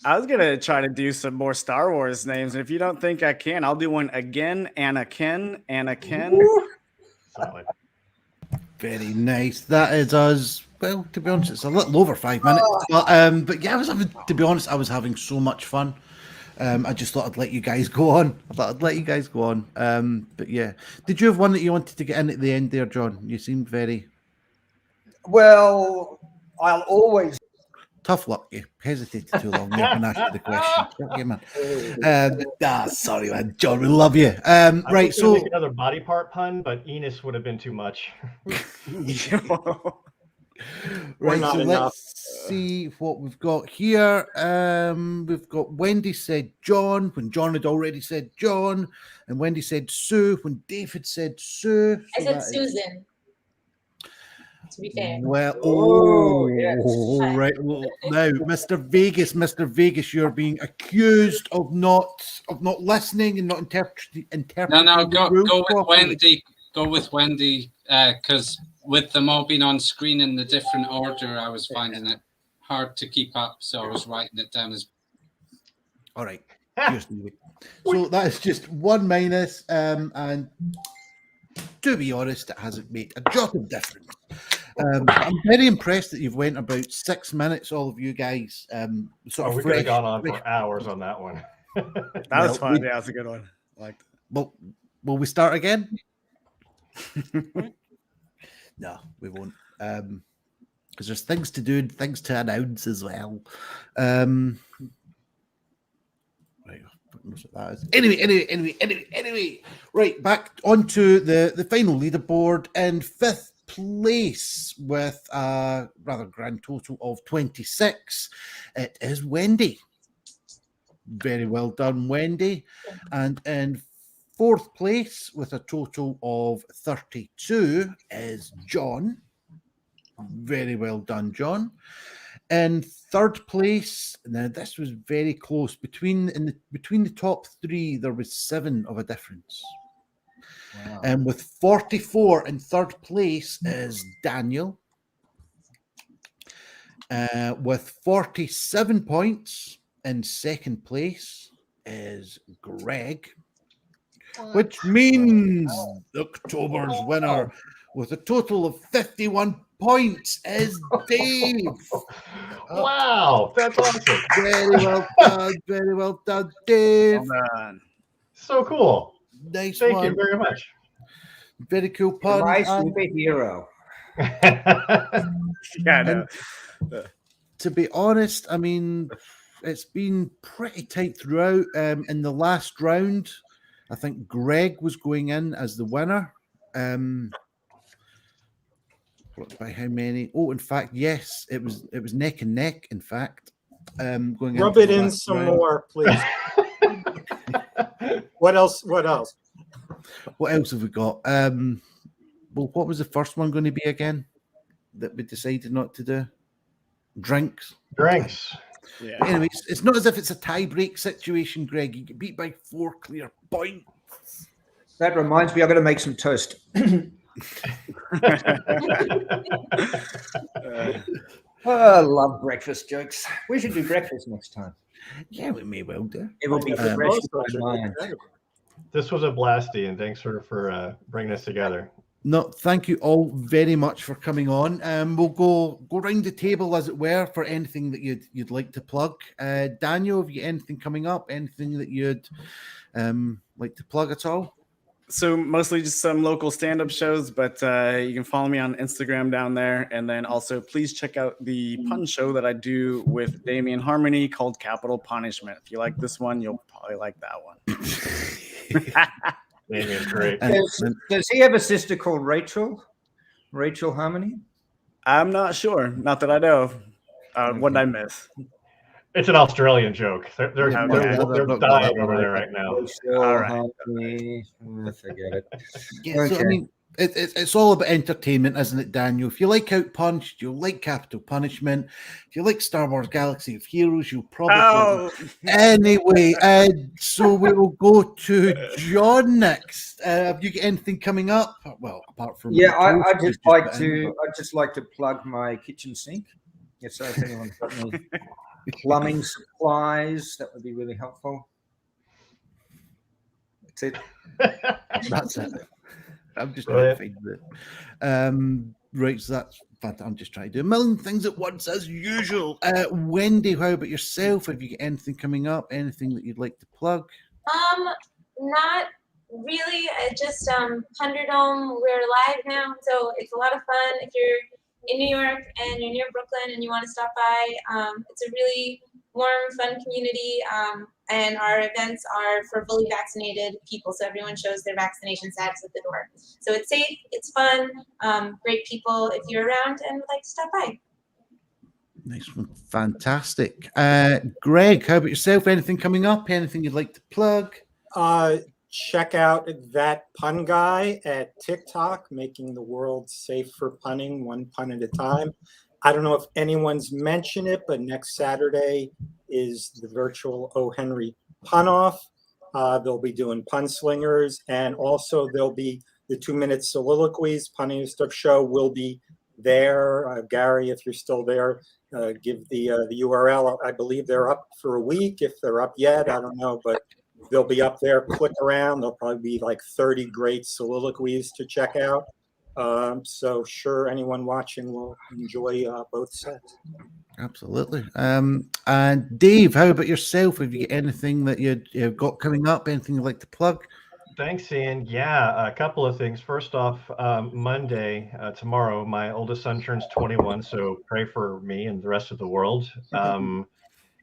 I was going to try to do some more Star Wars names. If you don't think I can, I'll do one again. Anakin. Solid. Very nice. That is us. Well, to be honest, it's a little over 5 minutes. But yeah, I was having so much fun. I just thought I'd let you guys go on. But yeah, did you have one that you wanted to get in at the end there, John? You seemed very... Well, I'll always... Tough luck. You hesitated too long there when I asked you the question. Okay, man. Sorry, man. John, we love you. Right, so... make another body part pun, but Enos would have been too much. Right, so let's see what we've got here. We've got Wendy said John when John had already said John, and Wendy said Sue when David said Sue. I said Susan. To be fair. Well, yes. right. Well, now, Mr. Vegas, you're being accused of not listening and not interpreting. No, go with Wendy. Go with Wendy, because with them all being on screen in the different order, I was finding it hard to keep up, so I was writing it down as. All right. So that is just 1 minus, and to be honest, it hasn't made a jot of difference. I'm very impressed that you've went about 6 minutes, all of you guys. We could have gone on for hours on that one. That was fun. Yeah, that's a good one. I liked it. Well, will we start again? No, we won't. Because there's things to do and things to announce as well. Right. That is. Anyway. Right, back onto the final leaderboard in 5th place with a rather grand total of 26. It is Wendy. Very well done, Wendy. And in 4th place with a total of 32 is John. Very well done, John. In 3rd place, now this was very close. Between the top 3, there was 7 of a difference. Wow. And with 44 in 3rd place is Daniel. With 47 points in 2nd place is Greg. Which means October's winner with a total of 51 points is Dave. Wow, that's awesome. Very well done, Dave. Well done. So cool. Nice Thank one. you very much. Very cool pun. My superhero. Yeah, no. To be honest, I mean, it's been pretty tight throughout. In the last round, I think Gregg was going in as the winner. By how many? Oh, in fact, yes, it was neck and neck. In fact, going rub it in some more, please. What else? What else? What else have we got? Well, what was the first one going to be again that we decided not to do? Drinks. Yeah. But anyways, it's not as if it's a tie-break situation, Greg. You get beat by 4 clear points. That reminds me, I've got to make some toast. I love breakfast jokes. We should do breakfast next time. Yeah, we may well do. It will be fresh in my mind. This was a blast, Ian. Thanks for bringing us together. No, thank you all very much for coming on. We'll go round the table, as it were, for anything that you'd like to plug. Daniel, have you anything coming up? Anything that you'd like to plug at all? So mostly just some local stand-up shows, but you can follow me on Instagram down there. And then also please check out the pun show that I do with Damien Harmony called Capital Punishment. If you like this one, you'll probably like that one. Damien's great. Does he have a sister called Rachel? Rachel Harmony? I'm not sure. Not that I know of. What did I miss? It's an Australian joke. They're dying over there right now. All right. Forget it. Yeah, okay. So, I mean, it's all about entertainment, isn't it, Daniel? If you like Outpunched, you'll like Capital Punishment. If you like Star Wars Galaxy of Heroes, you'll probably... Anyway, so we will go to John next. Have you got anything coming up? Well, apart from... Yeah, I'd just like to plug my kitchen sink. Yes, so if anyone's got any plumbing supplies, that would be really helpful. That's it. That's it. I'm just trying to find it. Right, so that's fantastic. I'm just trying to do a million things at once, as usual. Wendy, how about yourself? Have you got anything coming up? Anything that you'd like to plug? Not really. Just Thunderdome. We're live now, so it's a lot of fun. If you're in New York and you're near Brooklyn and you want to stop by, it's a really warm, fun community, and our events are for fully vaccinated people, so everyone shows their vaccination status at the door. So it's safe, it's fun, great people if you're around and would like to stop by. Nice one. Fantastic. Greg, how about yourself? Anything coming up? Anything you'd like to plug? Check out That Pun Guy at TikTok, making the world safe for punning, one pun at a time. I don't know if anyone's mentioned it, but next Saturday is the virtual O. Henry Pun Off. They'll be doing Pun Slingers, and also there'll be the 2-minute soliloquies. Punning Stuff show will be there. Gary, if you're still there, give the URL. I believe they're up for a week. If they're up yet, I don't know, but they'll be up there. Click around. There'll probably be like 30 great soliloquies to check out. So sure, anyone watching will enjoy both sets. Absolutely. And Dave, how about yourself? Have you got anything that you've got coming up? Anything you'd like to plug? Thanks, Ian. Yeah, a couple of things. First off, Monday, tomorrow, my oldest son turns 21, so pray for me and the rest of the world.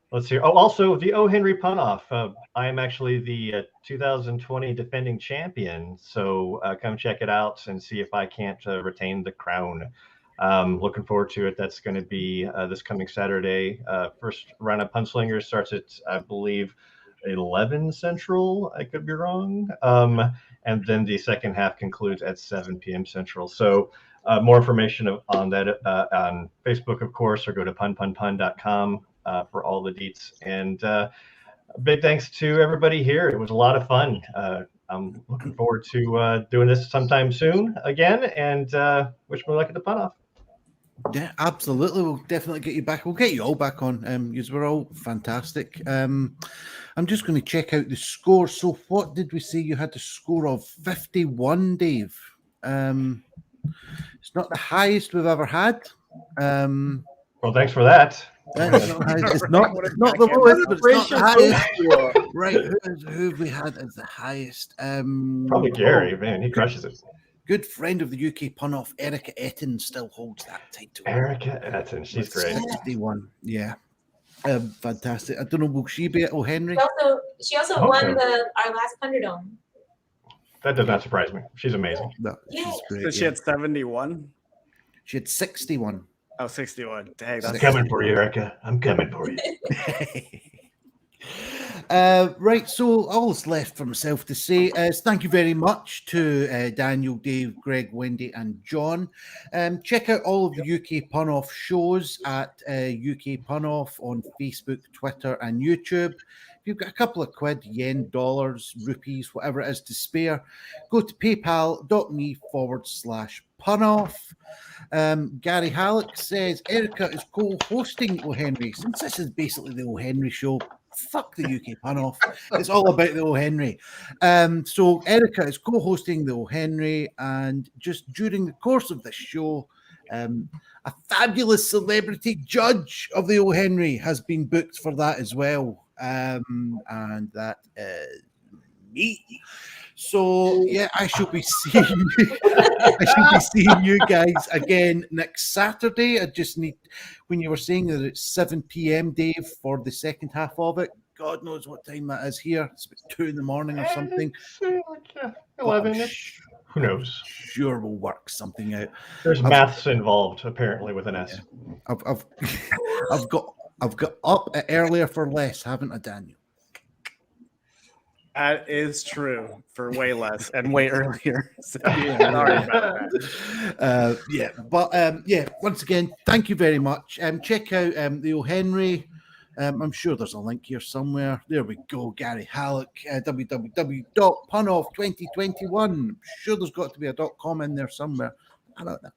Let's see. Oh, also the O. Henry Pun Off. I am actually the 2020 defending champion, so come check it out and see if I can't retain the crown. Looking forward to it. That's going to be this coming Saturday. First round of Punslingers starts at, I believe, 11 Central. I could be wrong. And then the second half concludes at 7 p.m. Central. So more information on that on Facebook, of course, or go to punpunpun.com. For all the deets. And big thanks to everybody here. It was a lot of fun. I'm looking forward to doing this sometime soon again, and wish me luck at the Pun Off. Yeah, absolutely. We'll definitely get you back. We'll get you all back on. You were all fantastic. I'm just going to check out the score. So what did we say? You had a score of 51, Dave. It's not the highest we've ever had. Well, thanks for that. It's not the lowest, but it's not the highest. Right, who have we had as the highest? Probably Gary, man. He crushes it. good friend of the UK pun-off, Erica Etten, still holds that title. Erica Etten, she's great. 61, yeah. Fantastic. I don't know, will she be at O'Henry? She also won our last Thunderdome. That does not surprise me. She's amazing. No, she's great. So she had 71? She had 61. Oh, 61. Dang, I'm coming for you, Erica. I'm coming for you. Right, so all that's left for myself to say is thank you very much to Daniel, Dave, Greg, Wendy, and John. Check out all of the UK Pun-Off shows at UK Pun-Off on Facebook, Twitter, and YouTube. If you've got a couple of quid, yen, dollars, rupees, whatever it is to spare, go to paypal.me/punoff. Gary Halleck says Erica is co-hosting O'Henry. Since this is basically the O'Henry show, fuck the UK Pun-Off. It's all about the O'Henry. So Erica is co-hosting the O'Henry, and just during the course of this show, a fabulous celebrity judge of the O'Henry has been booked for that as well. And that is me. So yeah, I shall be seeing you guys again next Saturday. I just need, when you were saying that it's 7 p.m. Dave for the second half of it, God knows what time that is here. It's about 2 a.m. or something. 11. Who knows? Sure, we'll work something out. There's maths involved, apparently, with an S. I've got up earlier for less, haven't I, Daniel? That is true, for way less and way earlier. So, sorry about that. Once again, thank you very much. Check out the O'Henry. I'm sure there's a link here somewhere. There we go, Gary Halleck, www.punoff2021. I'm sure there's got to be a .com in there somewhere. I don't know.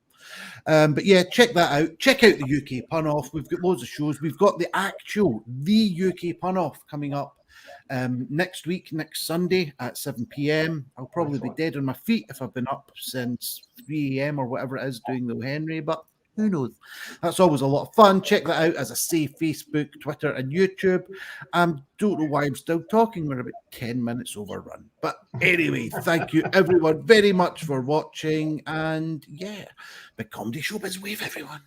But yeah, check that out. Check out the UK Pun-Off. We've got loads of shows. We've got the UK Pun-Off coming up next week, next Sunday at 7 p.m. I'll probably be dead on my feet if I've been up since 3 a.m. or whatever it is doing the O'Henry, but who knows? That's always a lot of fun. Check that out, as I say, Facebook, Twitter, and YouTube. Don't know why I'm still talking. We're about 10 minutes overrun. But anyway, thank you everyone very much for watching. And yeah, big comedy showbiz wave, everyone.